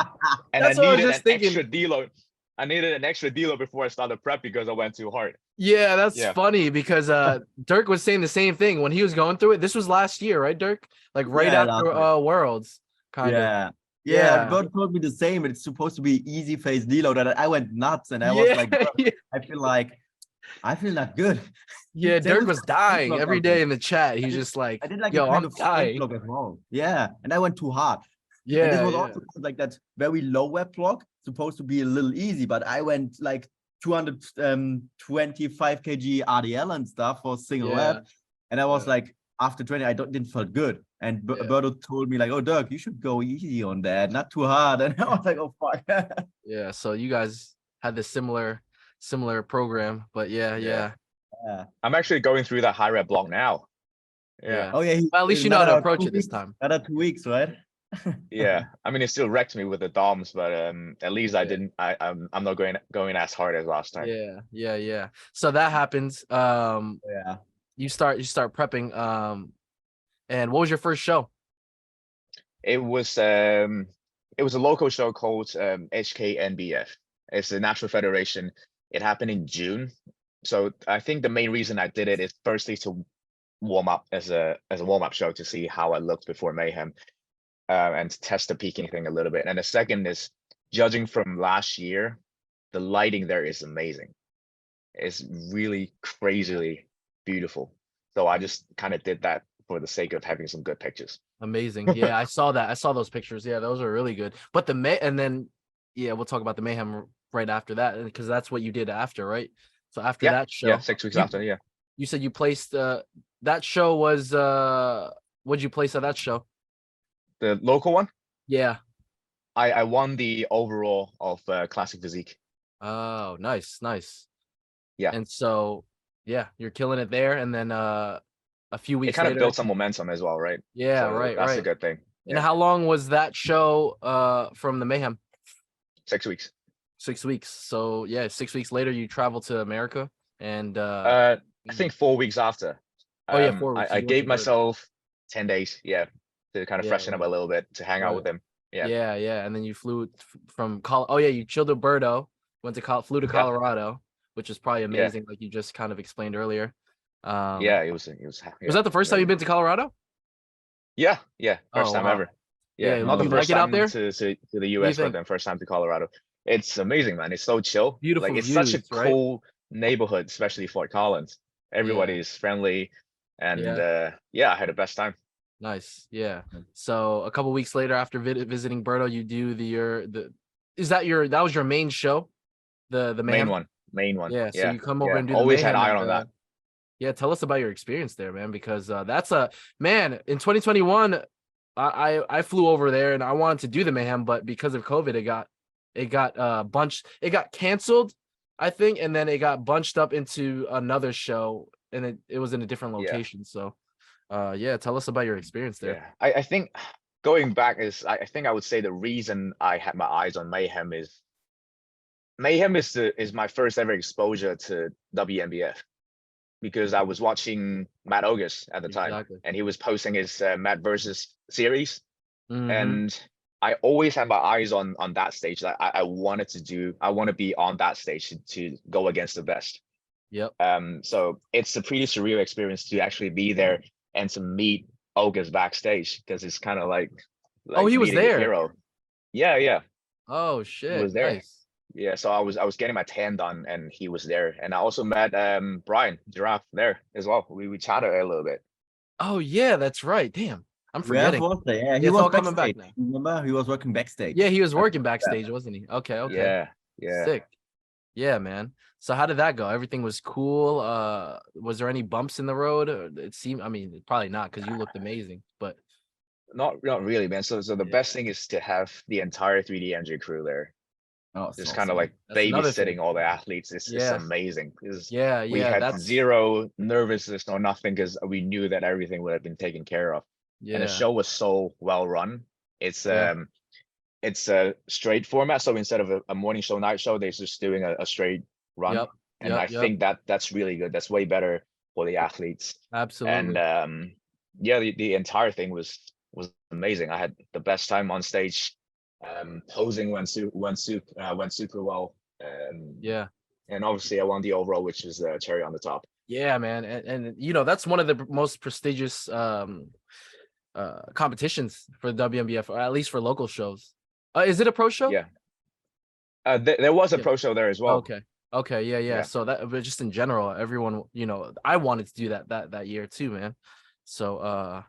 And That's I what I was needed just an thinking. extra deload. I needed an extra deload before I started prep because I went too hard. Yeah, that's Yeah. funny because Dirk was saying the same thing when he was going through it. This was last year, right, Dirk? Like right Yeah, after last year. Worlds, kind of. Yeah, Bert told me the same. It's supposed to be easy phase deload, and I went nuts, and I was like, yeah. I feel not good. Yeah, Same Dirk with was my dying block every also. day in the chat. He's I did- just like, I did like yo, a kind I'm of sprint dying. block as well. Yeah, and I went too hard. And this Yeah, was yeah. also like that very low web block, supposed to be a little easy, but I went like 225 kg RDL and stuff for single Yeah. rep. And I was like, after training, I didn't feel good. And Berto told me like, oh, Dirk, you should go easy on that, not too hard. And I was like, oh, fuck. Yeah, so you guys had this similar similar program. But yeah. Yeah. Yeah. I'm actually going through that high rep block now. Yeah. Oh yeah. Well, at least you know how to another approach 2 it this weeks- time. Another 2 weeks, right? Yeah. I mean, it still wrecked me with the DOMs, but at least I Yeah. didn't. I'm not going as hard as last time. Yeah. So that happens. Yeah. You start prepping. And what was your first show? It was a local show called HKNBF. It's the National Federation. It happened in June. So I think the main reason I did it is firstly to warm up as a warm-up show to see how I looked before Mayhem, and to test the peaking thing a little bit. And the second is, judging from last year, the lighting there is amazing. It's really crazily beautiful. So I just kind of did that for the sake of having some good pictures. Amazing. Yeah, I saw that. I saw those pictures. Yeah, those are really good. But and then we'll talk about the Mayhem right after that, because that's what you did after, right? So after that show, Yeah, 6 weeks after, yeah. you said you placed that show was what'd you place at that show? The local one, Yeah. I won the overall of Classic Physique. Oh, nice. Yeah. And so you're killing it there, and then a few It weeks kind of later, built some momentum as well, right? Yeah, So right. that's a good thing. And how long was that show from the Mayhem? 6 weeks. 6 weeks. So 6 weeks later you travel to America, and I think 4 weeks after. 4 weeks. I gave myself 10 days, to kind of freshen up a little bit, to hang out with him. Yeah. And then you flew from you chilled at Birdo, flew to Colorado, which is probably amazing, like you just kind of explained earlier. It was. Was that the first time you've been to Colorado? Yeah. First time ever. Yeah, not the you first like it out time there? to the US, but then first time to Colorado. It's amazing, man. It's so chill. Beautiful Like, it's views, such a right? cool neighborhood, especially Fort Collins. Everybody is friendly, and I had the best time. Nice. Yeah. So a couple weeks later, after visiting Berto, you do that was your main show, the main Mayhem? one. Yeah. So you come over and do always the Mayhem, had eye on that. Yeah, tell us about your experience there, man, because that's in 2021. I flew over there and I wanted to do the Mayhem, but because of COVID, it got bunched. It got canceled, I think, and then it got bunched up into another show, and it was in a different location. So, tell us about your experience there. Yeah, I think going back is, I think I would say the reason I had my eyes on Mayhem is my first ever exposure to WNBF, because I was watching Matt August at the time, and he was posting his Matt versus series, and I always had my eyes on that stage. That I wanted to be on that stage to go against the best. Yep. So it's a pretty surreal experience to actually be there and to meet August backstage, because it's kind of like he was meeting a there. hero. Yeah. Oh shit. He was there. Nice. Yeah, so I was getting my tan done, and he was there, and I also met Brian Giraffe there as well. We chatted a little bit. Oh yeah, that's right. Damn, I'm forgetting. Yeah, he was coming back now. Remember, he was working backstage. Yeah, he was working backstage, wasn't he? Okay. Yeah. Sick. Yeah, man. So how did that go? Everything was cool. Was there any bumps in the road? It seemed, I mean, probably not, because you looked amazing, but not really, man. So the best thing is to have the entire 3D NG crew there. Oh, just kind of like babysitting all the athletes. It's amazing. We had zero nervousness or nothing, because we knew that everything would have been taken care of. And the show was so well run. It's a straight format. So instead of a morning show, night show, they're just doing a straight run. I think that's really good. That's way better for the athletes. Absolutely. And the entire thing was amazing. I had the best time on stage. Posing went super well. And obviously I won the overall, which is the cherry on the top. Yeah, man. And you know, that's one of the most prestigious competitions for the WNBF, or at least for local shows. Is it a pro show? Yeah. There was a pro show there as well. Okay. Yeah. So that, but just in general, everyone, you know, I wanted to do that year too, man. So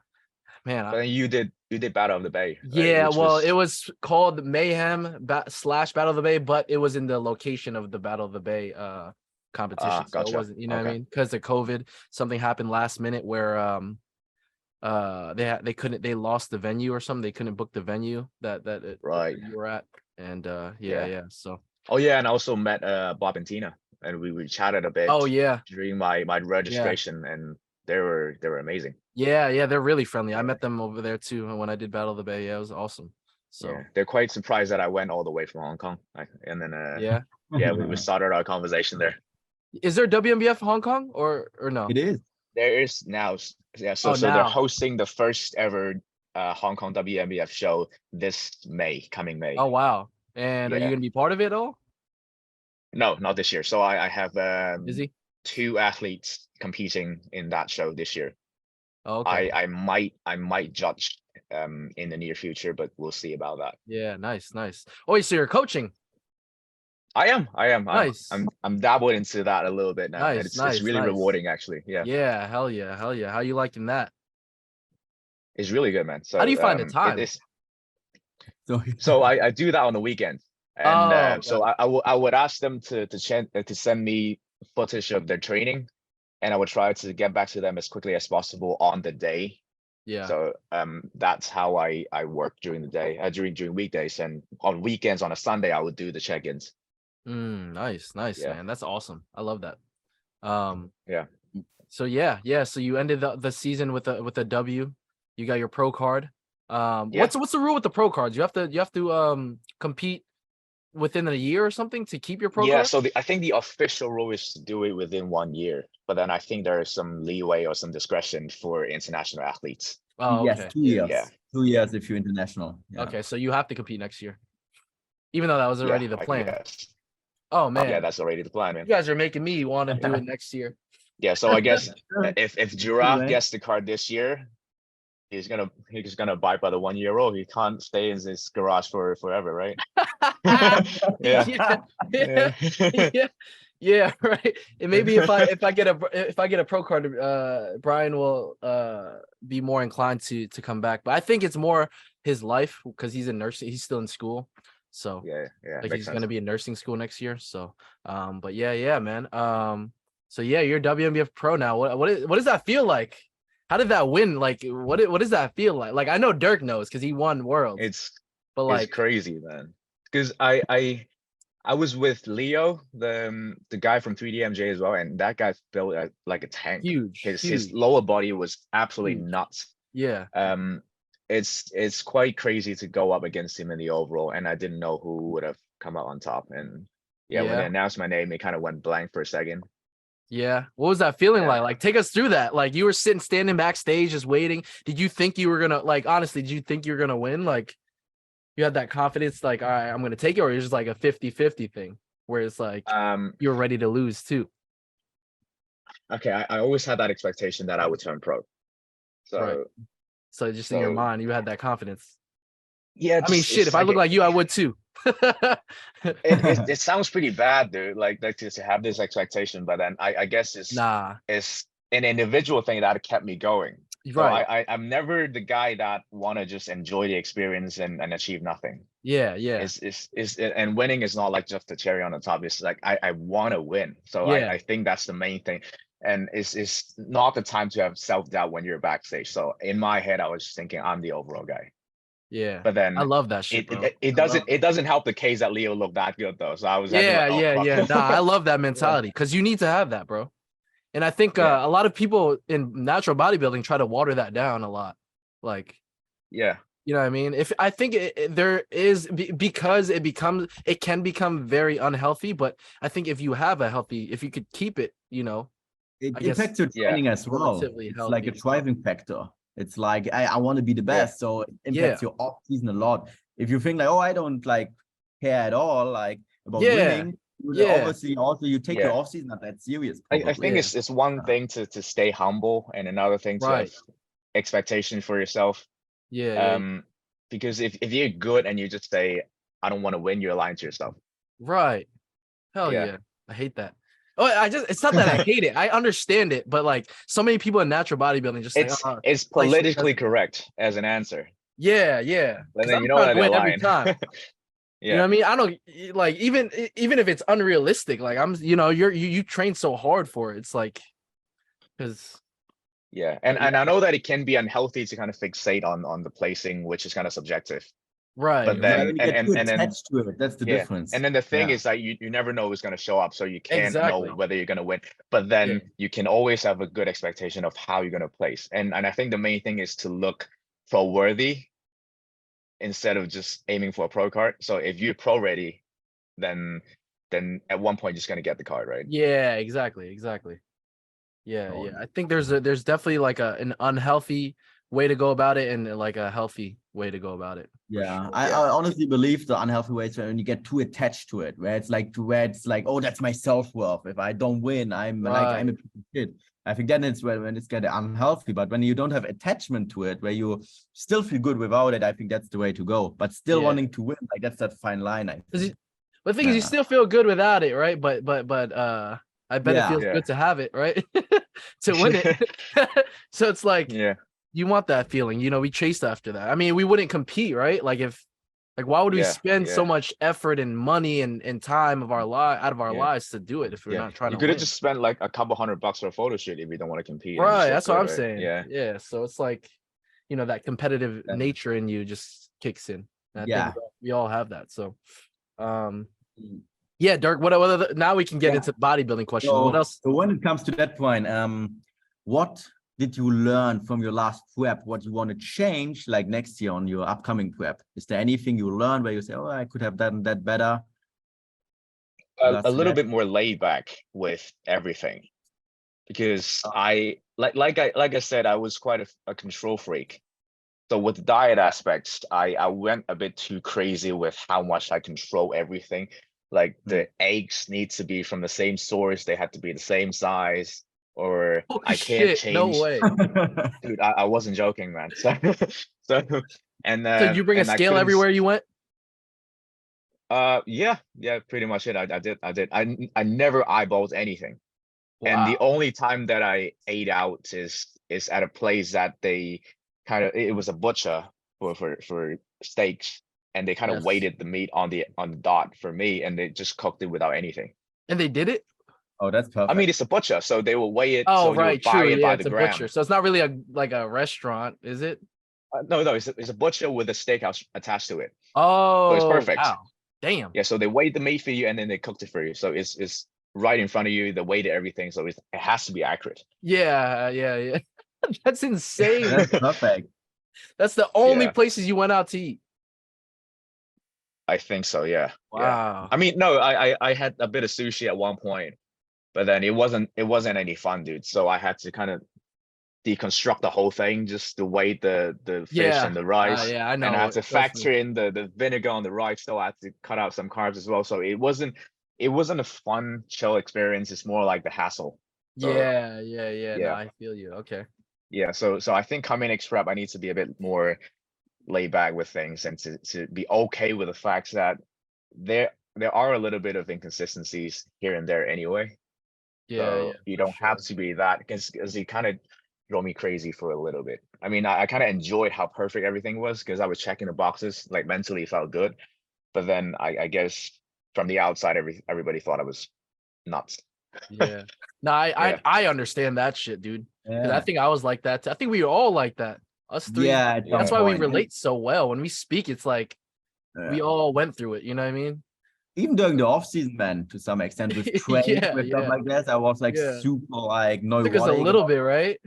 man, but you did Battle of the Bay. Right? Yeah, well, it was called Mayhem / Battle of the Bay, but it was in the location of the Battle of the Bay competition. Gotcha. So it wasn't, you know what I mean? Because of COVID, something happened last minute where they lost the venue or something. They couldn't book the venue that you were at, and yeah. So. Oh yeah, and I also met Bob and Tina and we chatted a bit Oh yeah, during my registration, and they were amazing. yeah, they're really friendly. I Yeah. met them over there too when I did Battle of the Bay. Yeah, it was awesome. So Yeah, they're quite surprised that I went all the way from Hong Kong. And then yeah, yeah, we started our conversation there. is there WNBF Hong Kong or no? It is. There is now, yeah. So Oh, they're now. hosting the first ever Hong Kong WNBF show this coming May. Oh wow. And are you Yeah. gonna be part of it all? No, not this year. So I have Is he? 2 athletes competing in that show this year. Oh, okay. I might judge in the near future, but we'll see about that. Yeah, nice. Oh, wait, so you're coaching? I am. Nice. I'm dabbled into that a little bit now. And Nice, it's really nice. rewarding, actually. Yeah. Yeah, hell yeah. How you liking that? It's really good, man. So How do you find the time? So I do that on the weekend. And Oh, so I would ask them to send me footage of their training, and I would try to get back to them as quickly as possible on the day. yeah. So that's how I work during the day, during weekdays, and on weekends on a Sunday I would do the check-ins. Nice, Yeah. man. That's awesome. I love that. Yeah. So yeah. So you ended the season with a W. You got your pro card. Yeah. What's the rule with the pro cards? You have to compete within a year or something to keep your pro Yeah, card? so I think the official rule is to do it within 1 year, but then I think there is some leeway or some discretion for international athletes. Oh, okay. Yes, 2 years. Yeah. 2 years if you're international. Yeah. Okay, so you have to compete next year, even though that was already the I plan. guess. Oh man, Yeah, that's already the plan, man. you guys are making me want to do it next year. Yeah, so I guess if Giraffe Right. gets the card this year, he's gonna abide by the 1 year rule. He can't stay in his garage forever, right? Yeah. Yeah, right. And maybe if I get a pro card, Brian will be more inclined to come back. But I think it's more his life because he's in nursing. He's still in school, so Yeah, like makes he's gonna sense. be in nursing school next year. So, but yeah, man. So yeah, you're WNBF pro now. What does that feel like? How did that win? Like, what does that feel like? Like, I know Dirk knows because he won Worlds. But It's like, crazy, man. Because I was with Leo, the guy from 3DMJ as well, and that guy built like a tank. huge. His lower body was absolutely Huge. nuts. Yeah. It's quite crazy to go up against him in the overall, and I didn't know who would have come out on top. And yeah, when they Yeah. announced my name, it kind of went blank for a second. Yeah. What was that feeling Yeah. like? Like, take us through that. Like, you were standing backstage, just waiting. Did you think you were gonna, like, honestly, did you think you were gonna win? Like, you had that confidence, like, all right, I'm gonna take it, or it's just like a 50-50 thing where it's like you were ready to lose too. Okay, I always had that expectation that I would turn pro. So Right. So just in your So- mind, you had that confidence. yeah, I mean, shit, if I look like you, I would too. it sounds pretty bad, dude. Like to have this expectation, but then I guess it's Nah. an individual thing that kept me going. So Right. I'm never the guy that want to just enjoy the experience and achieve nothing. Yeah. And winning is not like just the cherry on the top. It's like I want to win. So Yeah. I think that's the main thing. And it's not the time to have self-doubt when you're backstage. So in my head, I was just thinking I'm the overall guy. Yeah. But then I love that shit, bro. it doesn't help the case that Leo looked that good though. So I was Yeah. fuck. Nah, I love that mentality because you need to have that, bro. And I think Yeah. a lot of people in natural bodybuilding try to water that down a lot. Like, Yeah. you know what I mean? If I think there is because it can become very unhealthy, but I think if you have if you could keep it, you know, It I guess impacts your training as well. relatively It's like a healthy. driving factor. It's like I want to be the best, so it impacts your off season a lot. If you think like, oh, I don't like care at all, like about Yeah. winning, you would obviously also you take your Yeah. off season not that serious. I probably. think it's one thing to stay humble and another thing to Right. have expectation for yourself. Yeah. Because if you're good and you just say, I don't want to win, you're lying to yourself. Right. Hell Yeah. yeah. I hate that. Oh, it's not that I hate it. I understand it, but like so many people in natural bodybuilding just say, It's politically correct as an answer. yeah. But 'Cause then I'm you know trying that to they're win every lying. time. Yeah. You know what I mean? I don't like even if it's unrealistic, like you train so hard for it. It's like because Yeah. And I know that it can be unhealthy to kind of fixate on the placing, which is kind of subjective. Right. But Yeah, then, when you get too and then, attached to it, that's the yeah. difference. And then the thing Yeah. is that you never know who's going to show up. So you can't Exactly. know whether you're going to win. But then Yeah. you can always have a good expectation of how you're going to place. And I think the main thing is to look pro worthy instead of just aiming for a pro card. So if you're pro ready, then at one point you're just going to get the card, right? Yeah, exactly. Yeah, Oh, yeah. I think there's definitely like an unhealthy way to go about it and like a healthy way to go about it. for yeah, sure. I honestly believe the unhealthy way is when you get too attached to it, where it's like, oh, that's my self-worth. If I don't win, I'm a Right. piece of shit. I think then it's when it's getting unhealthy. But when you don't have attachment to it, where you still feel good without it, I think that's the way to go. But still Yeah. wanting to win, like that's that fine line, I 'Cause think. The thing is, you Yeah. still feel good without it, right? But I bet it Yeah. feels Yeah. good to have it, right? To win it. So it's like Yeah. you want that feeling. You know, we chased after that. I mean, we wouldn't compete, right? Like why would we Yeah. spend so Yeah. much effort and money and time of our out of our Yeah. lives to do it if we're Yeah. not trying You to could have win? just spent like a couple $100 for a photo shoot if you don't want to compete and Right. just look That's what good, I'm right? saying. Yeah. Yeah. So it's like, you know, that competitive Yeah. nature in you just kicks in. And I Yeah. think we all have that. So yeah, Dirk, what other now we can get Yeah. into bodybuilding questions. What else? So when it comes to that point, what did you learn from your last prep? What you want to change like next year on your upcoming prep? Is there anything you learned where you say, oh, I could have done that better? A little bit more laid back with everything, because I like I said, I was quite a control freak. So with the diet aspects, I went a bit too crazy with how much I control everything. Like the eggs need to be from the same source, they had to be the same size, or Holy I can't shit, no change. way. Dude, I wasn't joking, man. So So you bring a and I scale couldn't everywhere you went? yeah, pretty much it. I did. I never eyeballed anything. And the Wow. only time that I ate out is at a place that they it was a butcher for steaks, and they kind of Yes. weighted the meat on the dot for me, and they just cooked it without anything. And they did it? Oh, that's I mean, perfect. it's a butcher, so they will weigh it, Oh, so you right, would buy true. it Yeah, by it's the a gram. butcher. So it's not really like a restaurant, is it? No, it's a butcher with a steakhouse attached to it, so it's Oh, perfect. wow. Damn. Yeah, so they weighed the meat for you, and then they cooked it for you. So it's right in front of you. They weighed everything, so it has to be accurate. Yeah. That's insane. That's perfect. That's the only Yeah. places you went out to eat. I think so, yeah. Yeah. Wow. I mean, no, I had a bit of sushi at one point, but then it wasn't any fun, dude. So I had to kind of deconstruct the whole thing, just to weigh the fish Yeah. and the rice. Yeah, I And I know. had to Trust me. factor in the vinegar on the rice, so I had to cut out some carbs as well. So it wasn't a fun, chill experience. It's more like the hassle. So Yeah. No, yeah. I feel you. Okay. Yeah. So I think coming next prep, I need to be a bit more laid back with things, and to be okay with the fact that there are a little bit of inconsistencies here and there anyway. Yeah, So you for don't have sure. to be that, because it kind of drove me crazy for a little bit. I mean, I kind of enjoyed how perfect everything was, because I was checking the boxes, like mentally it felt good. But then I guess from the outside, everybody thought I was nuts. Yeah. No, Yeah. I understand that shit, dude. Because I Yeah. think I was like that. I think we were all like that. Us three. Yeah, at some That's why we point. relate so well. When we speak, it's like we Yeah. all went through it. You know what I mean? Even during the off season, man, to some extent with training with stuff Yeah. like this, I was like Yeah. super like Took us a neurotic little about bit, right?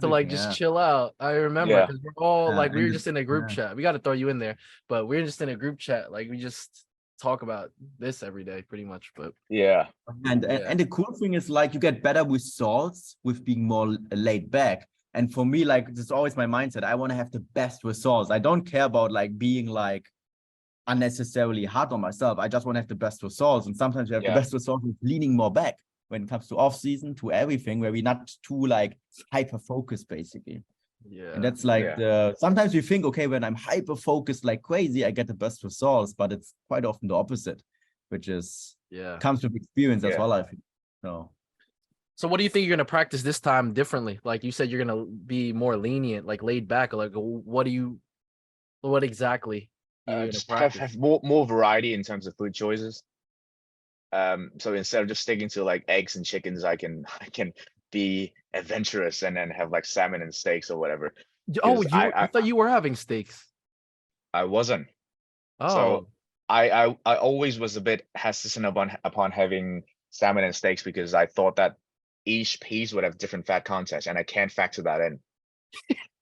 To like everything. just Yeah. chill out. I remember Yeah. because we're all like we And were just in a group yeah. chat. We got to throw you in there, but we're just in a group chat. Like we just talk about this every day, pretty much. But Yeah. And Yeah. the cool thing is like you get better with results with being more laid back. And for me, like this is always my mindset. I want to have the best results. I don't care about like being like unnecessarily hard on myself. I just want to have the best results. And sometimes we have the Yeah. best results with leaning more back when it comes to off season, to everything, where we're not too like hyper focused basically. yeah. And that's like Yeah. sometimes we think, okay, when I'm hyper focused like crazy, I get the best results, but it's quite often the opposite, which is Yeah. comes with experience as Yeah. well, I think. So So what do you think you're gonna practice this time differently? Like you said, you're gonna be more lenient, like laid back. Like what exactly are you gonna Just practice? have more variety in terms of food choices. So instead of just sticking to like eggs and chickens, I can be adventurous and then have like salmon and steaks or whatever. Oh, Because I thought you were having steaks. I wasn't. Oh, I always was a bit hesitant upon having salmon and steaks because I thought that each piece would have different fat content, and I can't factor that in.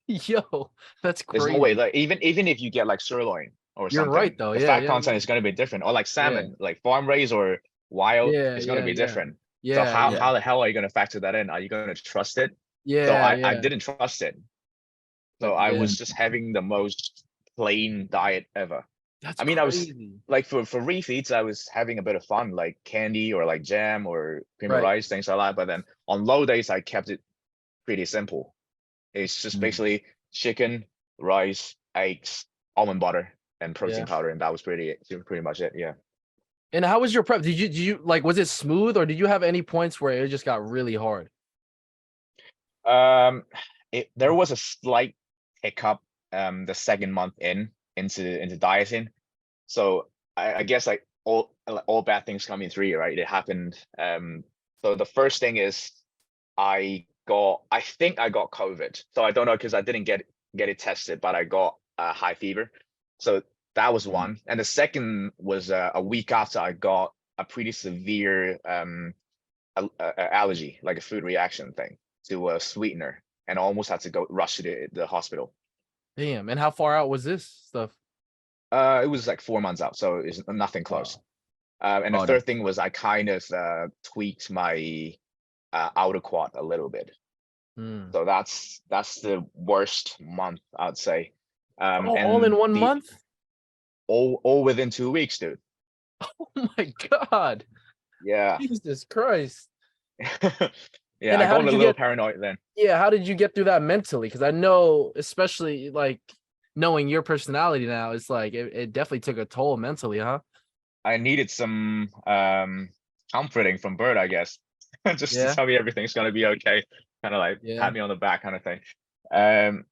yo, that's There's no crazy. way. Like even if you get like sirloin or You're something, right though. the Yeah, fat yeah, content yeah. is going to be different. Or like Yeah, salmon, like farm raised or wild, yeah, is going to yeah, be yeah. different. So Yeah, how yeah, Yeah. how the hell are you going to factor that in? Are you going to trust it? So yeah, I yeah. didn't trust it. So Like, I yeah, was just having the most plain diet ever. that's I mean, I was crazy. like for refeeds, I was having a bit of fun, like candy or like jam or cream of Right. rice, things like that. But then on low days, I kept it pretty simple. It's just Mm. basically chicken, rice, eggs, almond butter, and protein Yeah. powder, and that was pretty much it. Yeah. And how was your prep? Did you like, was it smooth or did you have any points where it just got really hard? Um, there was a slight hiccup the second month into dieting. So I guess like all bad things come in three, right? It happened. So the first thing is I think I got COVID. So I don't know because I didn't get it tested, but I got a high fever. So that was Mm. one. And the second was a week after I got a pretty severe allergy, like a food reaction thing to a sweetener, and almost had to go rush to the hospital. Damn. And how far out was this stuff? It was like 4 months out, so it's nothing close. And the Oh, third thing was I kind of tweaked my outer quad a little bit. Hmm. So that's the worst month, I'd say. Oh, all in And one the month? all within 2 weeks, dude. Oh my God. Yeah. Jesus Christ. Yeah, And I how got did a you little get, paranoid then. yeah, how did you get through that mentally? Because I know, especially like knowing your personality now, it's like it definitely took a toll mentally, huh? I needed some comforting from Bird, I guess. Just to Yeah, tell me everything's gonna be okay. Kind of like yeah, pat me on the back kind of thing. Um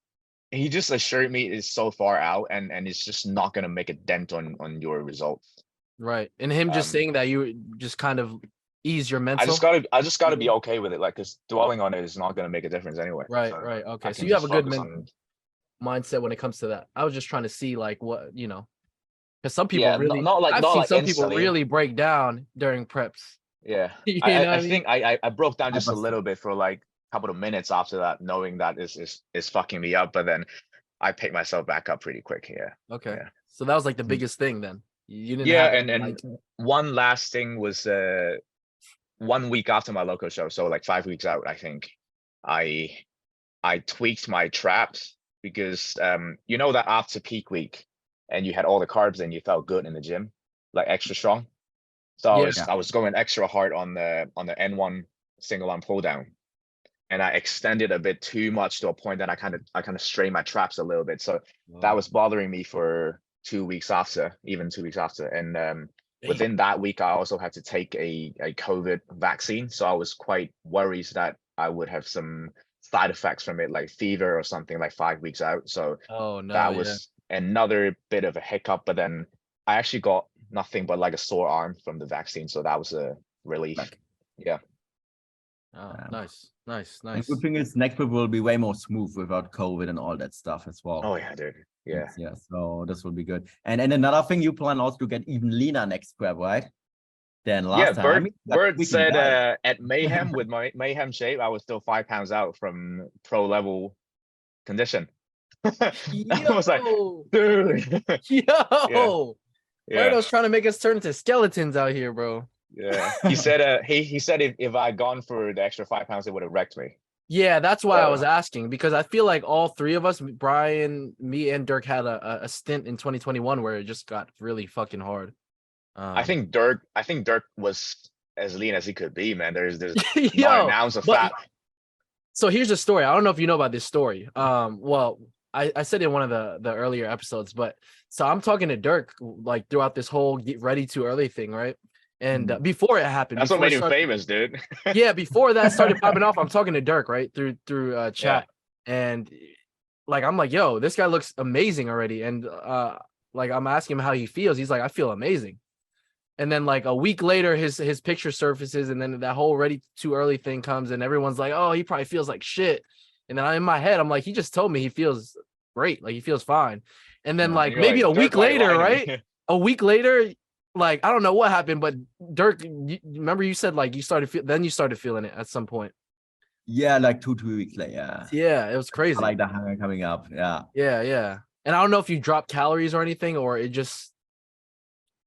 he just assured me it's so far out and it's just not gonna make a dent on your results. right. And him just Um saying that you just kind of ease your I just mental. gotta be Yeah. okay with it, like because dwelling on it is not gonna make a difference anyway. Right, So right. I Okay. So can you have just a good focus on mindset when it comes to that. I was just trying to see like what, because some people yeah, really, I've not seen like some people instantly. really break down during preps. Yeah. You know what I I mean? think I broke down just a 100%. little bit for like a couple of minutes after that, knowing that is fucking me up, but then I picked myself back up pretty quick. Yeah. Okay. Yeah. So that was like the Mm. biggest thing then. You didn't Yeah, have any and like, one last thing was 1 week after my local show, so like 5 weeks out, I think. I I tweaked my traps because you know that after peak week and you had all the carbs and you felt good in the gym, like extra strong. So yeah, Yeah. I was going extra hard on the N1 single arm pull down. And I extended a bit too much to a point that I kind of strained my traps a little bit. So that was bothering me for 2 weeks after, even 2 weeks after. And damn. within that week, I also had to take a COVID vaccine. So I was quite worried that I would have some side effects from it, like fever or something, like 5 weeks out. So Oh no, that yeah. was another bit of a hiccup. But then I actually got nothing but like a sore arm from the vaccine. So that was a relief. Like, Yeah. Oh, um, nice, nice, and good nice. thing is next week will be way more smooth without COVID and all that stuff as well. Oh yeah, dude. Yeah. Yeah, so this will be good. And another thing, you plan also to get even leaner next prep, right? Than Yeah, last time. I mean, you are Bird tweaking said diet. at Mayhem with my Mayhem shape, I was still 5 pounds out from pro level condition. I was like, Yo, dude. Yeah, yo. yeah, Erdo's trying to make us turn into skeletons out here, bro. yeah. He said he said if I had gone for the extra 5 pounds, it would have wrecked me. Yeah, that's why I was So asking, because I feel like all three of us, Brian, me, and Dirk, had a stint in 2021 where it just got really fucking hard. I think Dirk was as lean as he could be, man. There's not an Yo, ounce of but fat. so here's the story. I don't know if you know about this story. Well, I said in one of the earlier episodes, but so I'm talking to Dirk like throughout this whole get ready too early thing, right? And before it happened, That's what before it made him started, famous, dude. yeah, before that started popping off, I'm talking to Dirk, right, through Yeah. chat, and like I'm like, yo, this guy looks amazing already, and like I'm asking him how he feels. He's like, I feel amazing. And then like a week later, his picture surfaces, and then that whole ready too early thing comes, and everyone's like, oh, he probably feels like shit. And then in my head, I'm like, he just told me he feels great, like he feels fine. And then And like you're maybe like, a Dirk, week why you later, lying to right? me? a week later, like I don't know what happened, but Dirk, remember you said like you started feeling it at some point. Yeah, like 2 3 weeks later. Yeah, Yeah, it was I crazy. like the hunger coming up. Yeah. Yeah. And I don't know if you dropped calories or anything, or it just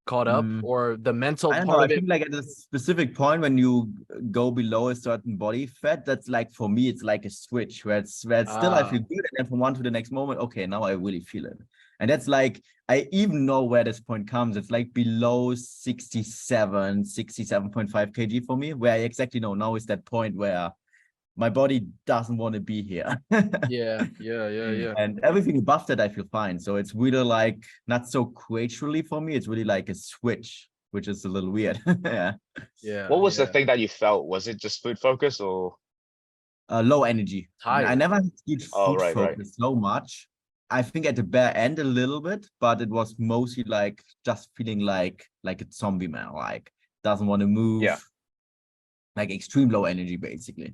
caught up, or the mental I don't know. part I of it. think like at a specific point when you go below a certain body fat, that's like for me, it's like a switch where it's still I feel good, and then from one to the next moment, okay, now I really feel it. And that's like I even know where this point comes. It's like below 67.5 kg for me, where I exactly know now is that point where my body doesn't want to be here. Yeah. And everything above that, I feel fine. So it's really like not so gradually for me. It's really like a switch, which is a little weird. Yeah. What was the thing that you felt? Was it just food focus or? Low energy. I Tired. never did Oh, food right. focus so much. I think at the bare end a little bit, but it was mostly like just feeling like a zombie man, like doesn't want to move. Yeah. Like extreme low energy, basically.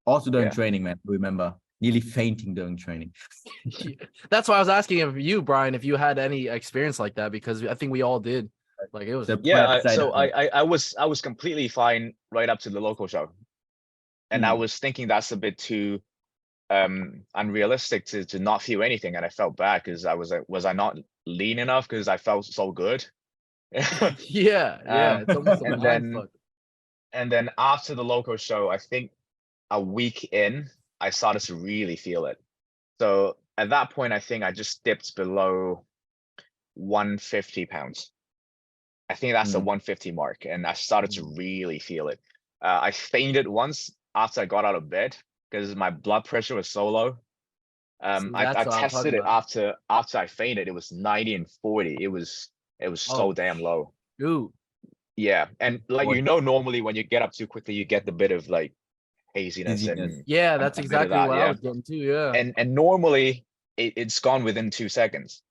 Also during Yeah. training, man. Remember, nearly fainting during training. That's why I was asking of you, Brian, if you had any experience like that, because I think we all did. Like it was. Yeah, I was completely fine right up to the local show, and I was thinking that's a bit too unrealistic to not feel anything, and I felt bad because I was I not lean enough because I felt so good. Yeah. It's almost a and mind fuck. then after the local show, I think a week in, I started to really feel it. So at that point, I think I just dipped below 150 pounds. I think that's the 150 mark, and I started to really feel it. I fainted once after I got out of bed because my blood pressure was so low. See, I that's what I'm tested talking it about. after I fainted. It was 90 and 40. It was so Oh, damn low. dude. Yeah, and like normally when you get up too quickly, you get the bit of like haziness Dizziness. and Yeah, that's a bit of exactly that. what I Yeah, was getting too. Yeah. and normally it's gone within 2 seconds.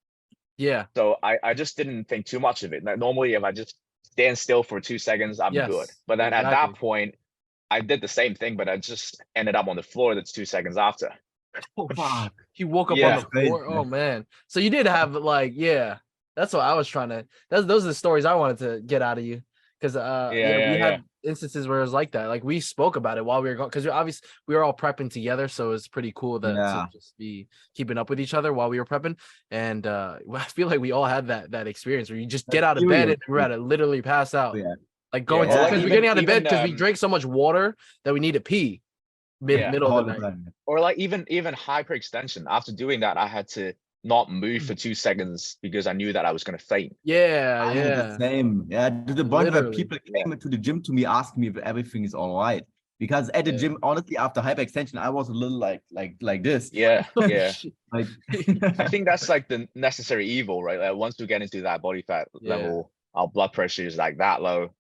Yeah. So I just didn't think too much of it. Like normally, if I just stand still for 2 seconds, I'm good. Yes. But then at Exactly. that point, I did the same thing, but I just ended up on the floor. That's 2 seconds after. Oh, fuck. He woke up on Yeah. the floor. Oh man. So you did have like, yeah. That's what I was trying to. Those are the stories I wanted to get out of you. Because we Yeah. had instances where it was like that. Like we spoke about it while we were going, because obviously we were all prepping together, so it's pretty cool to Yeah. just be keeping up with each other while we were prepping. And I feel like we all had that experience where you just get out of bed and we're at it, literally pass out. Yeah. Like going Or to like because we're even getting out of bed because we even drank so much water that we need to pee middle All of the the night. time. or like even hyperextension. After doing that, I had to not move for 2 seconds because I knew that I was gonna faint. Yeah, I had the yeah. same. Yeah, to the point where Literally. people came to the gym to me asking me if everything is all right. Because at the Yeah. gym, honestly, after hyperextension, I was a little like this. Yeah. Like I think that's like the necessary evil, right? Like once we get into that body fat Yeah. level, our blood pressure is like that low,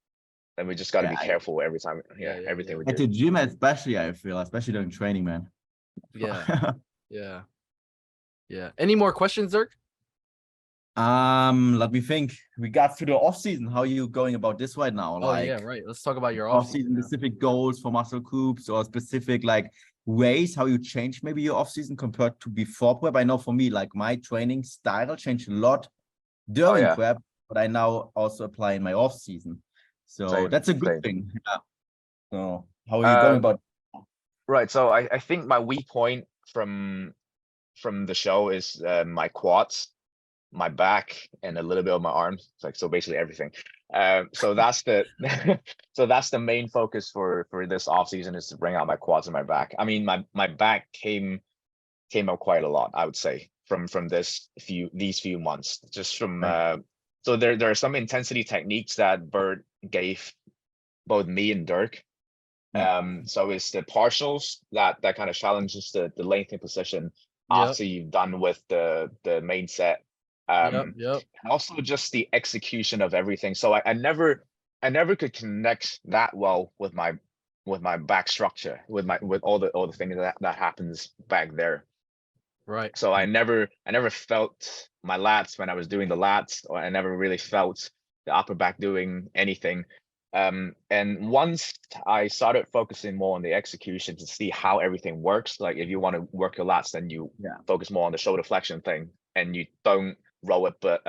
then we just got to be careful every time. Everything we at do. the gym, especially, I feel, especially during training, man. Yeah. Any more questions, Zerk? Let me think. We got to the off season. How are you going about this right now? Oh yeah, Like right. Let's talk about your off off season specific goals for muscle groups or specific like ways how you change maybe your off season compared to before prep. I know for me, like my training style changed a lot during prep, but I now also apply in my off season. So that's a good thing. Yeah. So how are you going about? Right. So I think my weak point from the show is my quads, my back, and a little bit of my arms. It's like so basically everything. So that's the so that's the main focus for this off season is to bring out my quads and my back. I mean, my back came up quite a lot, I would say, from these few months. Just from so there are some intensity techniques that Bert gave both me and Dirk. So it's the partials that kind of challenges the lengthening position after you've done with the main set. And also just the execution of everything. So I never could connect that well with my back structure, with all the things that happens back there. Right. So I never felt my lats when I was doing the lats, or I never really felt the upper back doing anything. And once I started focusing more on the execution to see how everything works, like if you want to work your lats, then you focus more on the shoulder flexion thing, and you don't row it, but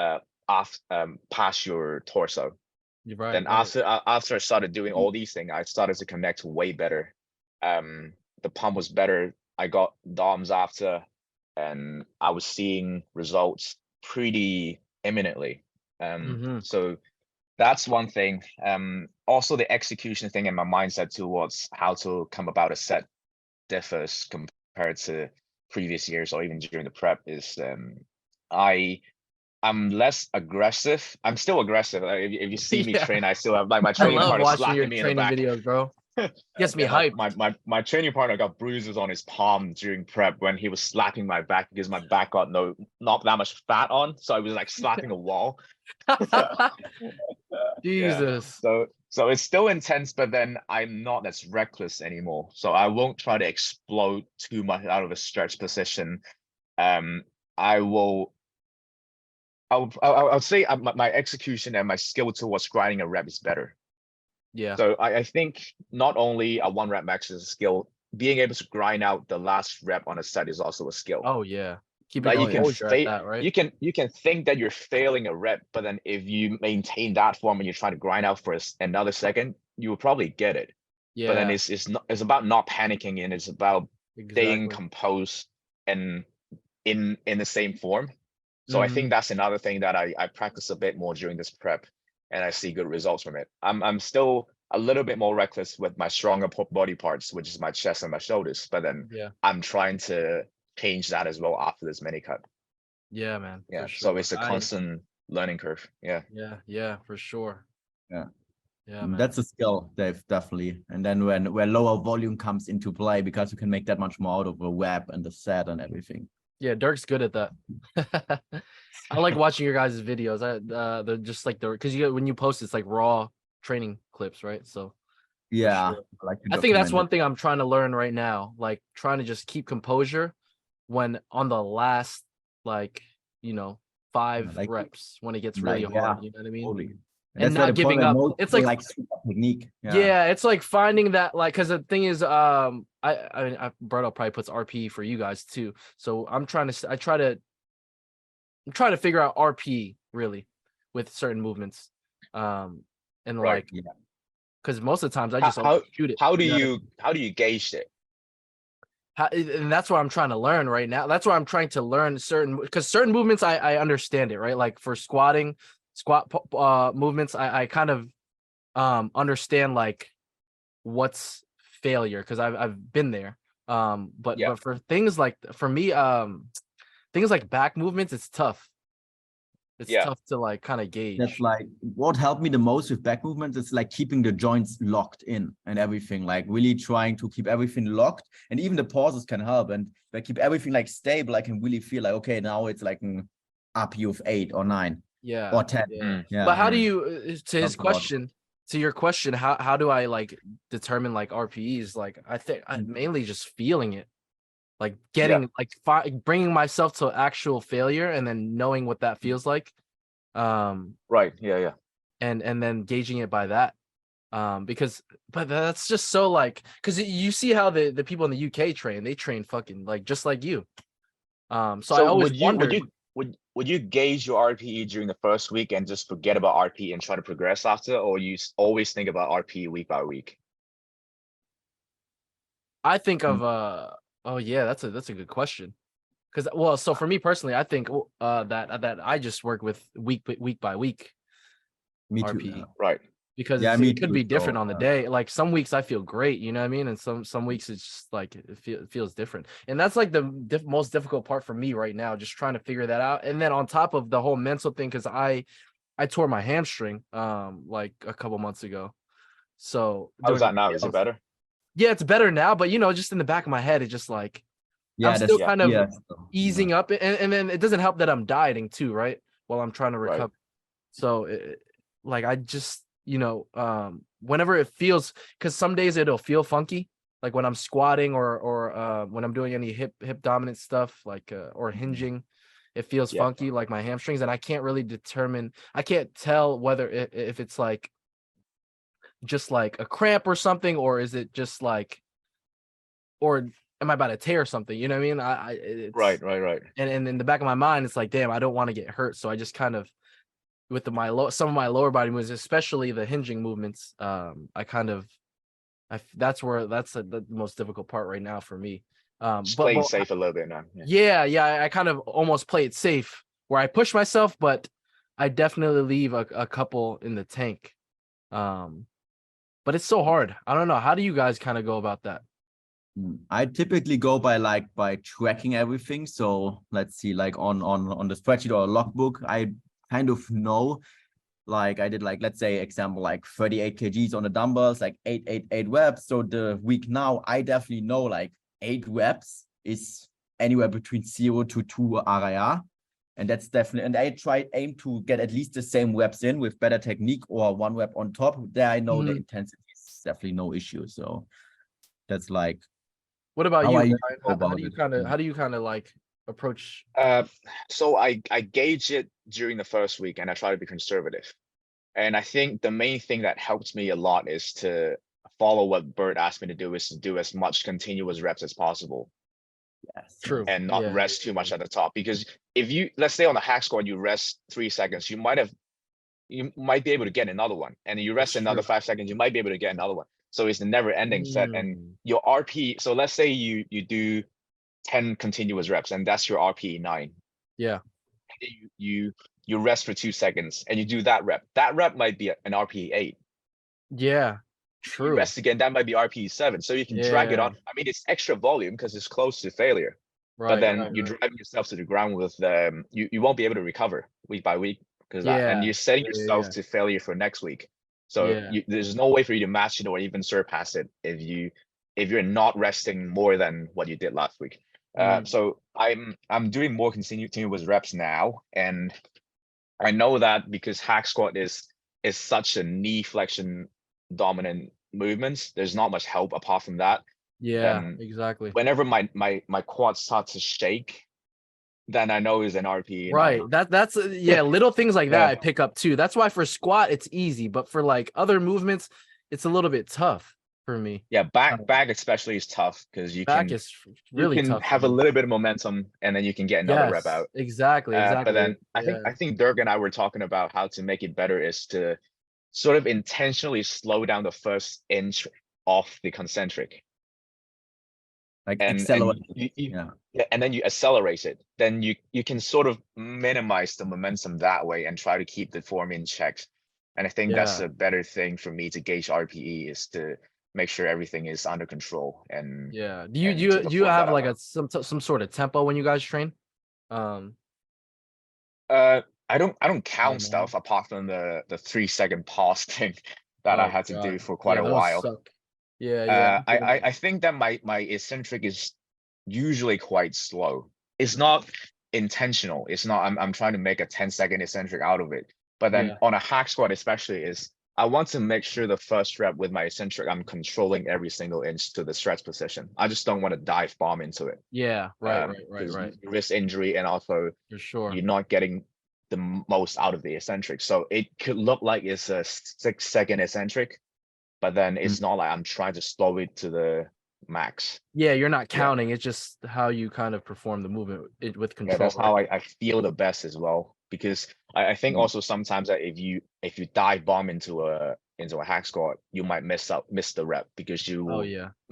past your torso. You're right. Then right. after I started doing all these things, I started to connect way better. The pump was better. I got DOMs after, and I was seeing results pretty imminently. Mhm. So that's one thing. Also the execution thing and my mindset towards how to come about a set differs compared to previous years or even during the prep is I'm less aggressive. I'm still aggressive. Like, if you see me Yeah. train, I still have like my I training love partner watching your slapping me in the training back. videos, bro. Gets me Yeah, hyped. my training partner got bruises on his palm during prep when he was slapping my back because my back got not that much fat on, so I was like slapping a wall. Yeah. Jesus. So it's still intense, but then I'm not as reckless anymore. So I won't try to explode too much out of a stretch position. I will. I'll say my execution and my skill towards grinding a rep is better. Yeah. So I think not only a 1 rep max is a skill, being able to grind out the last rep on a set is also a skill. Oh yeah. Keeping Like composure at that, right? you can think that you're failing a rep, but then if you maintain that form and you're trying to grind out for another second, you will probably get it. But then Yeah. it's about not panicking, and it's about staying Exactly. composed and in the same form. So I think Mhm. that's another thing that I practice a bit more during this prep, and I see good results from it. I'm still a little bit more reckless with my stronger body parts, which is my chest and my shoulders, but then Yeah. I'm trying to change that as well after this mini cut. Yeah, man. For Yeah, so sure. it's a constant learning curve. Yeah. Yeah, for sure. Yeah. Yeah, man. That's a skill, Dave, definitely. And then when lower volume comes into play, because you can make that much more out of a web and the set and everything. Yeah, Dirk's good at that. I like watching your guys' videos. They're just like because when you post it's like raw training clips, right? So Yeah, sure. I like to I think that's document one it. thing I'm trying to learn right now, like trying to just keep composure when on the last, like, 5 Like, reps when it gets really yeah, hard, you know what I mean? totally. And And that's where not the point giving where up. most It's people like, like super technique. yeah, it's like finding that, like, because the thing is, I mean, Berto probably puts RP for you guys too. So I'm trying to figure out RP really with certain movements. And Right. like, because most of the times I How just always shoot it. how do you know what I mean? how do you gauge it? And that's what I'm trying to learn right now. That's why I'm trying to learn because certain movements I understand it, right? Like for squat movements, I kind of understand like what's failure because I've been there. But Yeah. for things like for me, things like back movements, it's tough. It's Yeah. tough to like kind of That's gauge. like what helped me the most with back movements is like keeping the joints locked in and everything, like really trying to keep everything locked, and even the pauses can help. And if I keep everything like stable, I can really feel like, okay, now it's like an RP of 8 or 9 Yeah. or 10. Yeah. Yeah. But how do you to his Helps a lot. question, to your question, how do I like determine like RPEs? Like I think I mainly just feeling it. Like getting like bringing myself to actual failure and then knowing what that feels like. Right. Yeah. And then gauging it by that. But that's just so like because you see how the people in the UK train, they train fucking like just like you. So I So always wondered. would you gauge your RPE during the first week and just forget about RP and try to progress after, or you always think about RP week by week? I think of oh yeah, that's a good question. Because well, so for me personally, I think that I just work with week by week Me too. RPE Right. because Yeah, me it could too. be different So, on the day. Like some weeks I feel great, you know what I mean, and some weeks it's just like it feels different, and that's like the most difficult part for me right now, just trying to figure that out. And then on top of the whole mental thing, because I tore my hamstring like a couple months ago. So How's during that now? Is it better? yeah, it's better now, but just in the back of my head, it's just like I'm yeah, still that's kind of yeah. easing up, and then it doesn't help that I'm dieting too, right? While I'm trying to Right. recover. So like I just whenever it feels, because some days it'll feel funky, like when I'm squatting or when I'm doing any hip dominant stuff, like or hinging, it feels Yeah. funky, like my hamstrings, and I can't really determine. I can't tell whether if it's like just like a cramp or something, or is it just like, or am I about to tear something? You know what I mean? It's Right. and in the back of my mind, it's like, damn, I don't want to get hurt, so I just kind of with some of my lower body movements, especially the hinging movements. That's the most difficult part right now for me. Just But playing safe a little bit now. yeah, I kind of almost play it safe where I push myself, but I definitely leave a couple in the tank. But it's so hard. I don't know. How do you guys kind of go about that? I typically go by tracking everything. So let's see, like on the spreadsheet or a logbook, I kind of know, like I did, like, let's say example, like 38 kgs on the dumbbells, like 8 reps. So the week now, I definitely know like 8 reps is anywhere between 0 to 2 RIR. And that's definitely, and I aim to get at least the same reps in with better technique or 1 rep on top. There I know the intensity is definitely no issue. So that's like, what about how you, I Brian? go about it. How do you kind of like approach? So I gauge it during the first week and I try to be conservative. And I think the main thing that helps me a lot is to follow what Bert asked me to do, is to do as much continuous reps as possible. Yes. True. And not rest too much at the top. Because if you, let's say on the hack squat, you rest 3 seconds, you might be able to get another one. And you rest another 5 seconds, you might be able to get another one. So it's a never ending set. And your RP, so let's say you do 10 continuous reps and that's your RP 9. Yeah. You rest for 2 seconds and you do that rep. That rep might be an RP 8. Yeah. True. You rest again, that might be RP 7. So you can drag it on. I mean, it's extra volume because it's close to failure. Right. But then you're driving yourself to the ground with you won't be able to recover week by week because and you're setting yourself to failure for next week. So there's no way for you to match it or even surpass it if you're not resting more than what you did last week. So I'm doing more continuous reps now, and I know that because hack squat is such a knee flexion dominant movements. There's not much help apart from that. Yeah, exactly. Whenever my quads start to shake, then I know is an RPE. Right. That's little things like that I pick up too. That's why for squat it's easy, but for like other movements, it's a little bit tough for me. Yeah, back especially is tough because you back is really tough. Have a little bit of momentum and then you can get another rep out. Exactly. But then I think Dirk and I were talking about how to make it better is to sort of intentionally slow down the first inch off the concentric. Like accelerate. And then you accelerate it. Then you can sort of minimize the momentum that way and try to keep the form in check. And I think that's a better thing for me to gauge RPE, is to make sure everything is under control. And do you have like some sort of tempo when you guys train? I don't count stuff apart from the 3-second pause thing that I had to do for quite a while. Suck. I think that my eccentric is usually quite slow. It's not intentional. It's not I'm trying to make a 10-second eccentric out of it. But then on a hack squat especially, is I want to make sure the first rep with my eccentric, I'm controlling every single inch to the stretch position. I just don't want to dive bomb into it. Yeah, right. Risk injury, and also for sure you're not getting the most out of the eccentric. So it could look like it's a 6-second eccentric, but then it's not like I'm trying to slow it to the max. Yeah, you're not counting. It's just how you kind of perform the movement with control. Yeah, that's how I feel the best as well. Because I think also sometimes that if you dive bomb into a hack squat, you might miss the rep because you will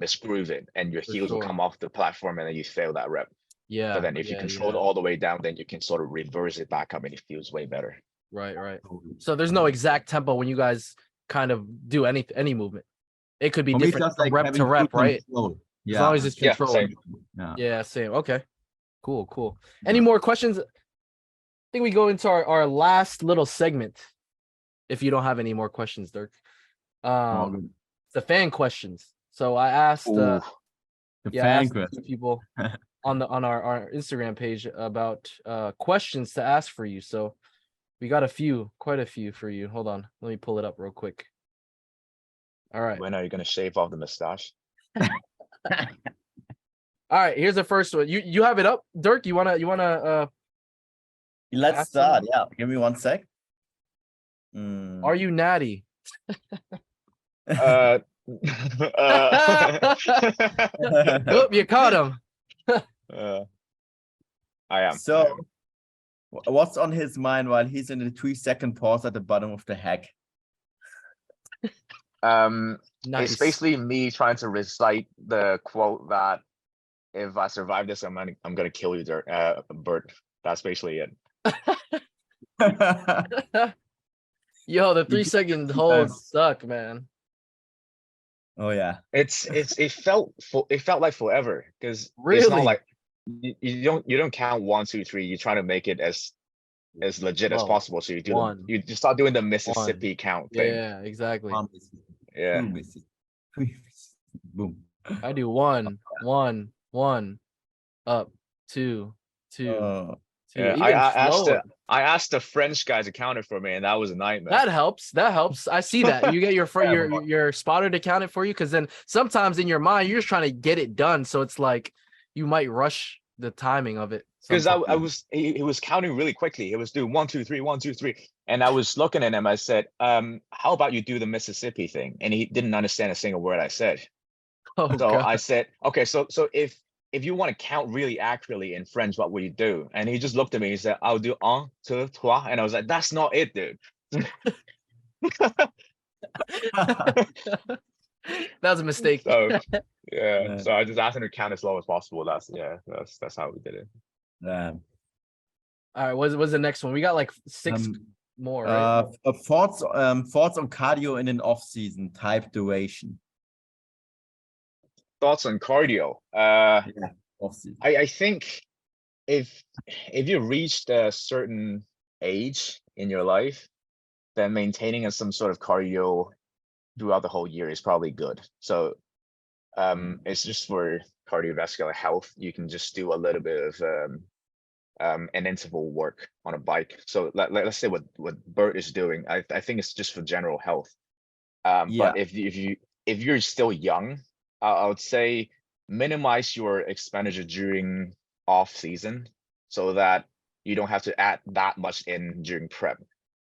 misgroove it and your heels will come off the platform and then you fail that rep. Yeah. But then if you control it all the way down, then you can sort of reverse it back up and it feels way better. Right. So there's no exact tempo when you guys kind of do any movement. It could be different from rep to rep, right? Control. As long as it's controlled. Same. Okay. Cool. Any more questions? I think we go into our last little segment. If you don't have any more questions, Dirk. The fan questions. So I asked people on our Instagram page about questions to ask for you. So we got quite a few for you. Hold on, let me pull it up real quick. All right. When are you gonna shave off the mustache? All right, here's the first one. You have it up, Dirk? You wanna Let's start. Yeah, give me 1 sec. Are you natty? Oh, you caught him. I am. So What's on his mind while he's in the 3-second pause at the bottom of the hack? Nice. It's basically me trying to recite the quote that if I survive this, I'm gonna kill you, Bert. That's basically it. Yo, the You 3-second keep- holds suck, man. Oh yeah. It felt like forever because it's Really? not like you don't count 1, 2, 3. You're trying to make it as legit as Whoa. possible. So you just start doing the Mississippi count thing. Yeah, exactly. One misses, Yeah. 2 misses, 3 misses. Boom. I do 1, 1, 1, up, 2, 2, 2. Yeah, Even I slower. asked the French guy to count it for me, and that was a nightmare. That helps. That helps. I see that. You get your spotter to count it for you, because then sometimes in your mind you're just trying to get it done. So it's like you might rush the timing of it. Because he was counting really quickly. He was doing 1, 2, 3, 1, 2, 3, and I was looking at him. I said, "How about you do the Mississippi thing?" And he didn't understand a single word I said. Oh, So God. I said, "Okay, so if you want to count really accurately in French, what will you do?" And he just looked at me. He said, "I'll do un, deux, trois," and I was like, "That's not it, dude." That was a mistake. So yeah, so I just asked him to count as low as possible. That's how we did it. All right, what's the next one? We got like 6 more, right? Thoughts on cardio in an off season, type duration. Thoughts on cardio? Off season. I think if you reached a certain age in your life, then maintaining some sort of cardio throughout the whole year is probably good. So it's just for cardiovascular health. You can just do a little bit of an interval work on a bike. So let's say what Bert is doing. I think it's just for general health. But if you're still young, I would say minimize your expenditure during off season so that you don't have to add that much in during prep.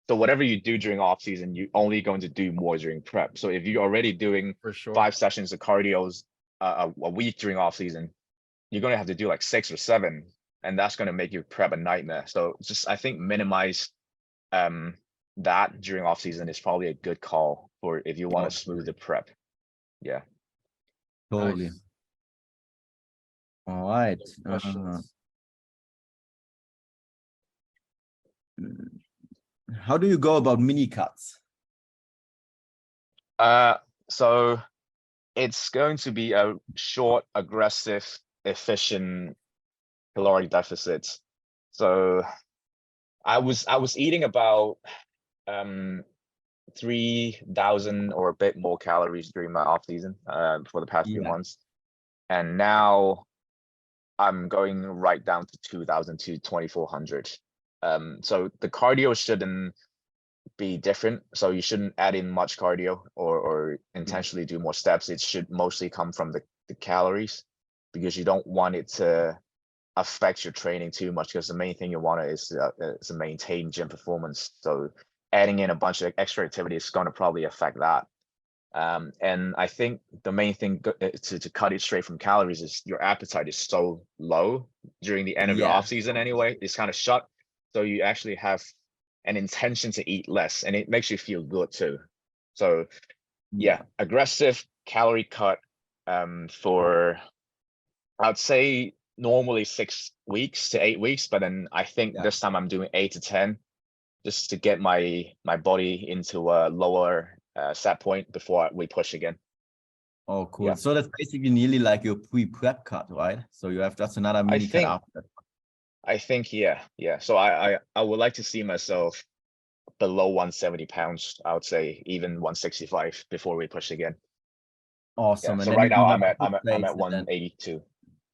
So whatever you do during off season, you're only going to do more during prep. So if you're already doing For sure. 5 sessions of cardios a week during off season, you're going to have to do like 6 or 7, and that's going to make your prep a nightmare. So just I think minimize that during off season is probably a good call for if you want to smooth the prep. Yeah. Totally. Nice. All right. Questions. How do you go about mini cuts? So it's going to be a short, aggressive, efficient caloric deficit. So I was eating about 3,000 or a bit more calories during my off season for the past few months, and now I'm going right down to 2,000 to 2,400. So the cardio shouldn't be different. So you shouldn't add in much cardio or intentionally do more steps. It should mostly come from the calories, because you don't want it to affect your training too much, because the main thing you want is to maintain gym performance. So adding in a bunch of extra activity is going to probably affect that. And I think the main thing to cut it straight from calories is your appetite is so low during the end of your off season anyway. It's kind of shut. So you actually have an intention to eat less, and it makes you feel good too. So yeah, aggressive calorie cut for, I'd say normally 6 weeks to 8 weeks, but then I think this time I'm doing 8 to 10, just to get my body into a lower set point before we push again. Oh, cool. So that's basically nearly like your pre-prep cut, right? So you have just another mini cut after. I think, yeah. So I would like to see myself below 170 pounds. I would say even 165 before we push again. Awesome. Yeah, And so then right now I'm at 182. 182.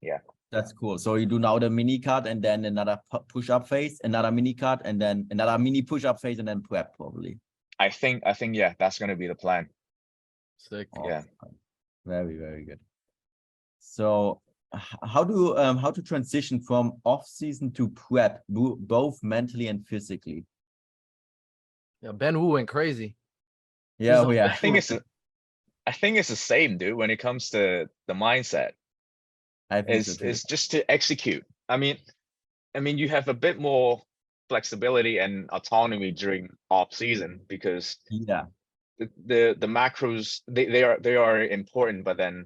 Yeah. That's cool. So you do now the mini cut, and then another push-up phase, another mini cut, and then another mini push-up phase, and then prep probably. I think yeah, that's gonna be the plan. Sick. Awesome. Yeah. Very, very good. So how to transition from off season to prep, both mentally and physically? Yeah, Ben Wu went crazy. Yeah, I think it's the same, dude, when it comes to the mindset. It's just to execute. I mean you have a bit more flexibility and autonomy during off season, because Yeah. the macros, they are important, but then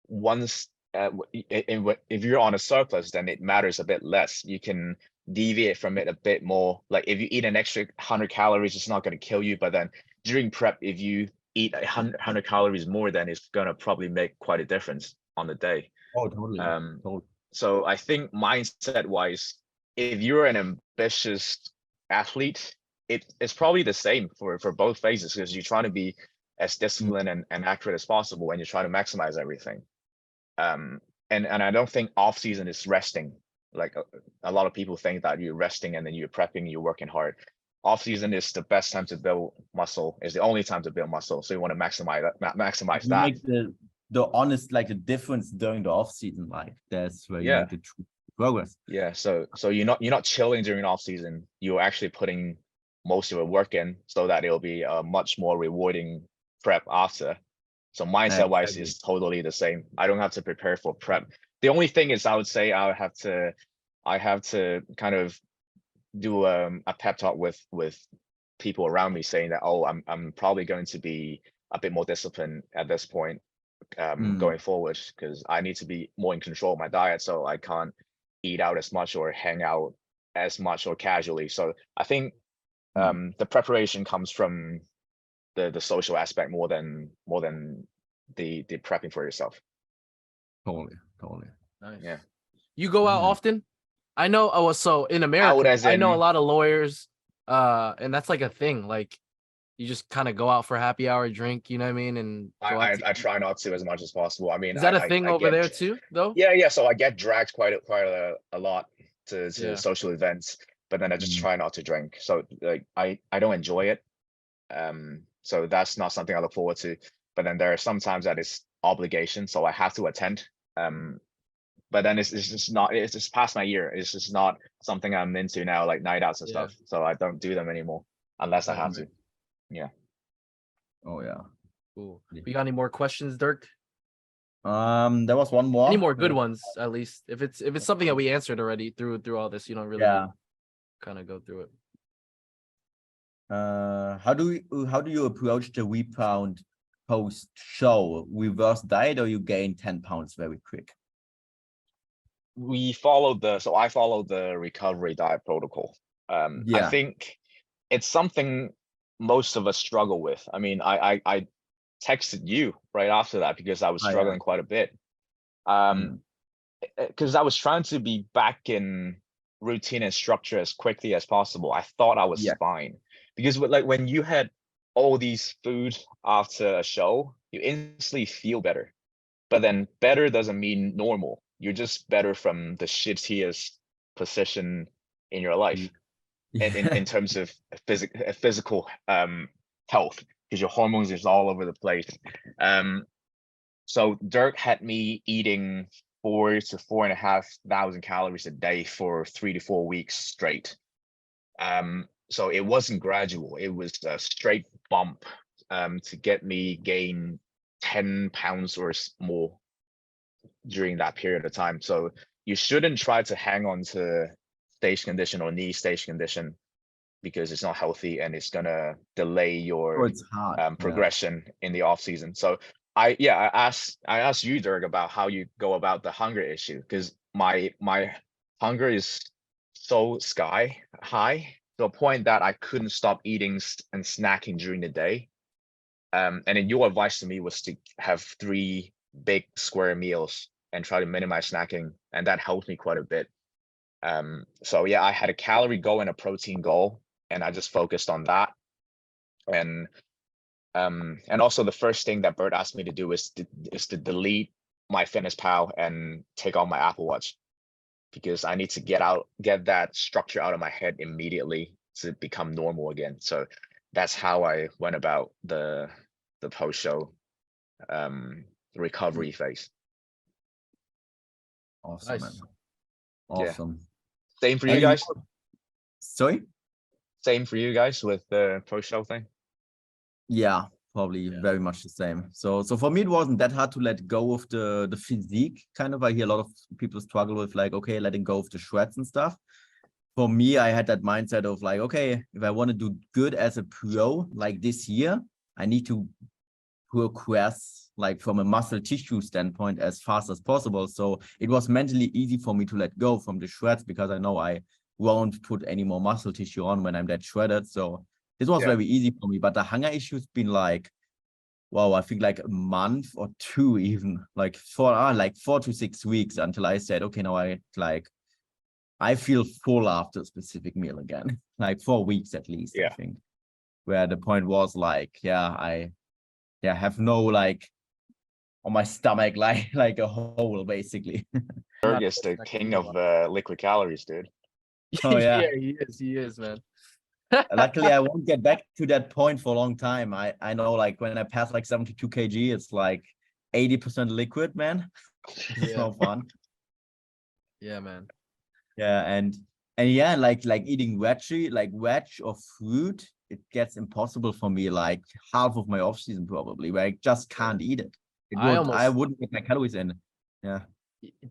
once if you're on a surplus, then it matters a bit less. You can deviate from it a bit more. Like if you eat an extra 100 calories, it's not going to kill you. But then during prep, if you eat 100 calories more, then it's going to probably make quite a difference on the day. Oh, totally. Totally. So I think mindset wise, if you're an ambitious athlete, it's probably the same for both phases, because you're trying to be as disciplined and accurate as possible, and you're trying to maximize everything. And I don't think off season is resting. Like a lot of people think that you're resting and then you're prepping, you're working hard. Off season is the best time to build muscle. Is the only time to build muscle. So you want to maximize You that. make the honest, like the difference during the off season, like that's where you make the true progress. Yeah. So you're not chilling during off season. You're actually putting most of your work in, so that it'll be a much more rewarding prep after. So mindset wise is totally the same. I don't have to prepare for prep. The only thing is, I would say I have to kind of do a pep talk with people around me, saying that, oh, I'm probably going to be a bit more disciplined at this point going forward, because I need to be more in control of my diet, so I can't eat out as much or hang out as much or casually. So I think the preparation comes from the social aspect more than the prepping for yourself. Totally. Nice. Yeah. You go out often? I know. So in America, I know a lot of lawyers, and that's like a thing. Like you just kind of go out for happy hour, drink. You know what I mean? And I try not to as much as possible. I mean, is that a thing over there too, though? Yeah. So I get dragged quite a lot to social events, but then I just try not to drink. So like I don't enjoy it. So that's not something I look forward to. But then there are some times that it's obligation, so I have to attend. But then it's just past my year. It's just not something I'm into now, like night outs and stuff. So I don't do them anymore unless I have to. Yeah. Oh yeah. Cool. We got any more questions, Dirk? There was one more. Any more good ones, at least. If it's something that we answered already through all this, you don't really kind of go through it. How do you approach the rebound post show? Reverse diet, or you gain 10 pounds very quick? I followed the recovery diet protocol. I think it's something most of us struggle with. I mean, I texted you right after that because I was struggling quite a bit. Because I was trying to be back in routine and structure as quickly as possible. I thought I was fine, because like when you had all these food after a show, you instantly feel better. But then better doesn't mean normal. You're just better from the shittiest position in your life, in terms of physical health, because your hormones is all over the place. So Dirk had me eating 4,000 to 4,500 calories a day for 3 to 4 weeks straight. So it wasn't gradual; it was a straight bump to get me gain 10 pounds or more during that period of time. So you shouldn't try to hang on to stage condition or knee stage condition, because it's not healthy and it's gonna delay your progression in the off season. So I asked you, Dirk, about how you go about the hunger issue, because my hunger is so sky high to a point that I couldn't stop eating and snacking during the day. And then your advice to me was to have 3 big square meals and try to minimize snacking, and that helped me quite a bit. So yeah, I had a calorie goal and a protein goal, and I just focused on that. And also the first thing that Bert asked me to do is to delete my MyFitnessPal and take off my Apple Watch, because I need to get that structure out of my head immediately to become normal again. So that's how I went about the post-show recovery phase. Awesome, Nice. man. Awesome. Yeah. Same for you guys? Sorry? Same for you guys with the post-show thing? Yeah, probably very much the same. So for me, it wasn't that hard to let go of the physique. Kind of, I hear a lot of people struggle with, like, okay, letting go of the shreds and stuff. for me, I had that mindset of like, okay, if I want to do good as a pro like this year, I need to progress like from a muscle tissue standpoint as fast as possible. So it was mentally easy for me to let go from the shreds because I know I won't put any more muscle tissue on when I'm that shredded. So this was very easy for me. But the hunger issue's been like, wow, I think like a month or two, even like 4 to 6 weeks until I said, okay, now I feel full after a specific meal again, like 4 weeks at least, I think, where the point was like, I have no like on my stomach, like a hole basically. Berg is the king of liquid calories, dude. Oh yeah. Yeah, he is, man. Luckily, I won't get back to that point for a long time. I know like when I pass like 72 kg, it's like 80% liquid, man. It's no fun. Yeah, man. Yeah, and yeah, like eating veggie, like veg or fruit, it gets impossible for me like half of my off season probably, where I just can't eat it. I wouldn't get my calories in. Yeah.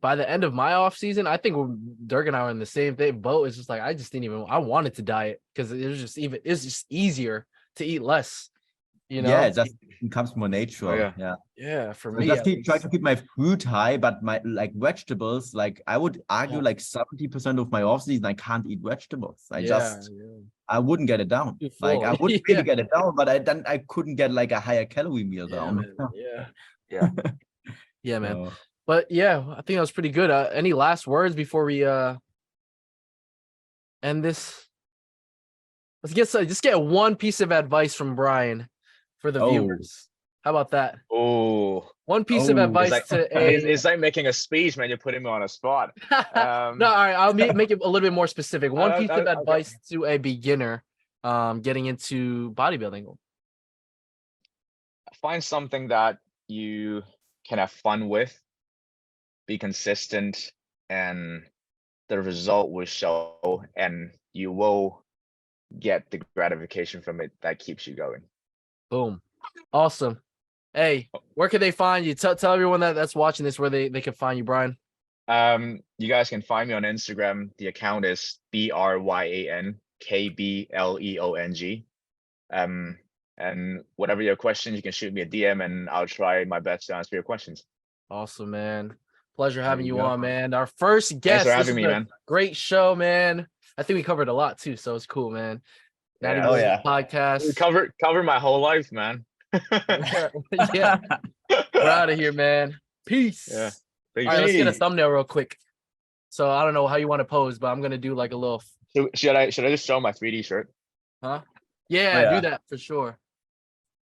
By the end of my off season, I think Dirk and I were in the same boat. It's just like I just didn't even. I wanted to diet because it's just easier to eat less. You know. Yeah, it just becomes more natural. Yeah. For So me, I just try to keep my fruit high, but my like vegetables, like I would argue like 70% of my off season I can't eat vegetables. I wouldn't get it down. Like I would really get it down, but I couldn't get like a higher calorie meal down. Man. Yeah, man. But yeah, I think that was pretty good. Any last words before we end this? Let's get one piece of advice from Brian for the viewers. How about that? Oh, one piece of advice it's like making a speech, man. You're putting me on a spot. No, all right. I'll make it a little bit more specific. One piece of advice to a beginner getting into bodybuilding. Find something that you can have fun with. Be consistent, and the result will show, and you will get the gratification from it that keeps you going. Boom. Awesome. Hey, where can they find you? Tell everyone that's watching this where they can find you, Brian. You guys can find me on Instagram. The account is BRYAN KBLEONG. And whatever your questions, you can shoot me a DM and I'll try my best to answer your questions. Awesome, man. Pleasure having you on, man. Our first guest. Thanks for having me, man. Great show, man. I think we covered a lot too, so it's cool, man. Natty Boys podcast. We cover my whole life, man. Yeah. We're out of here, man. Peace. Yeah. All right, let's get a thumbnail real quick. So I don't know how you want to pose, but I'm gonna do like a little. Should I just show my 3D shirt? Huh? Yeah, do that for sure.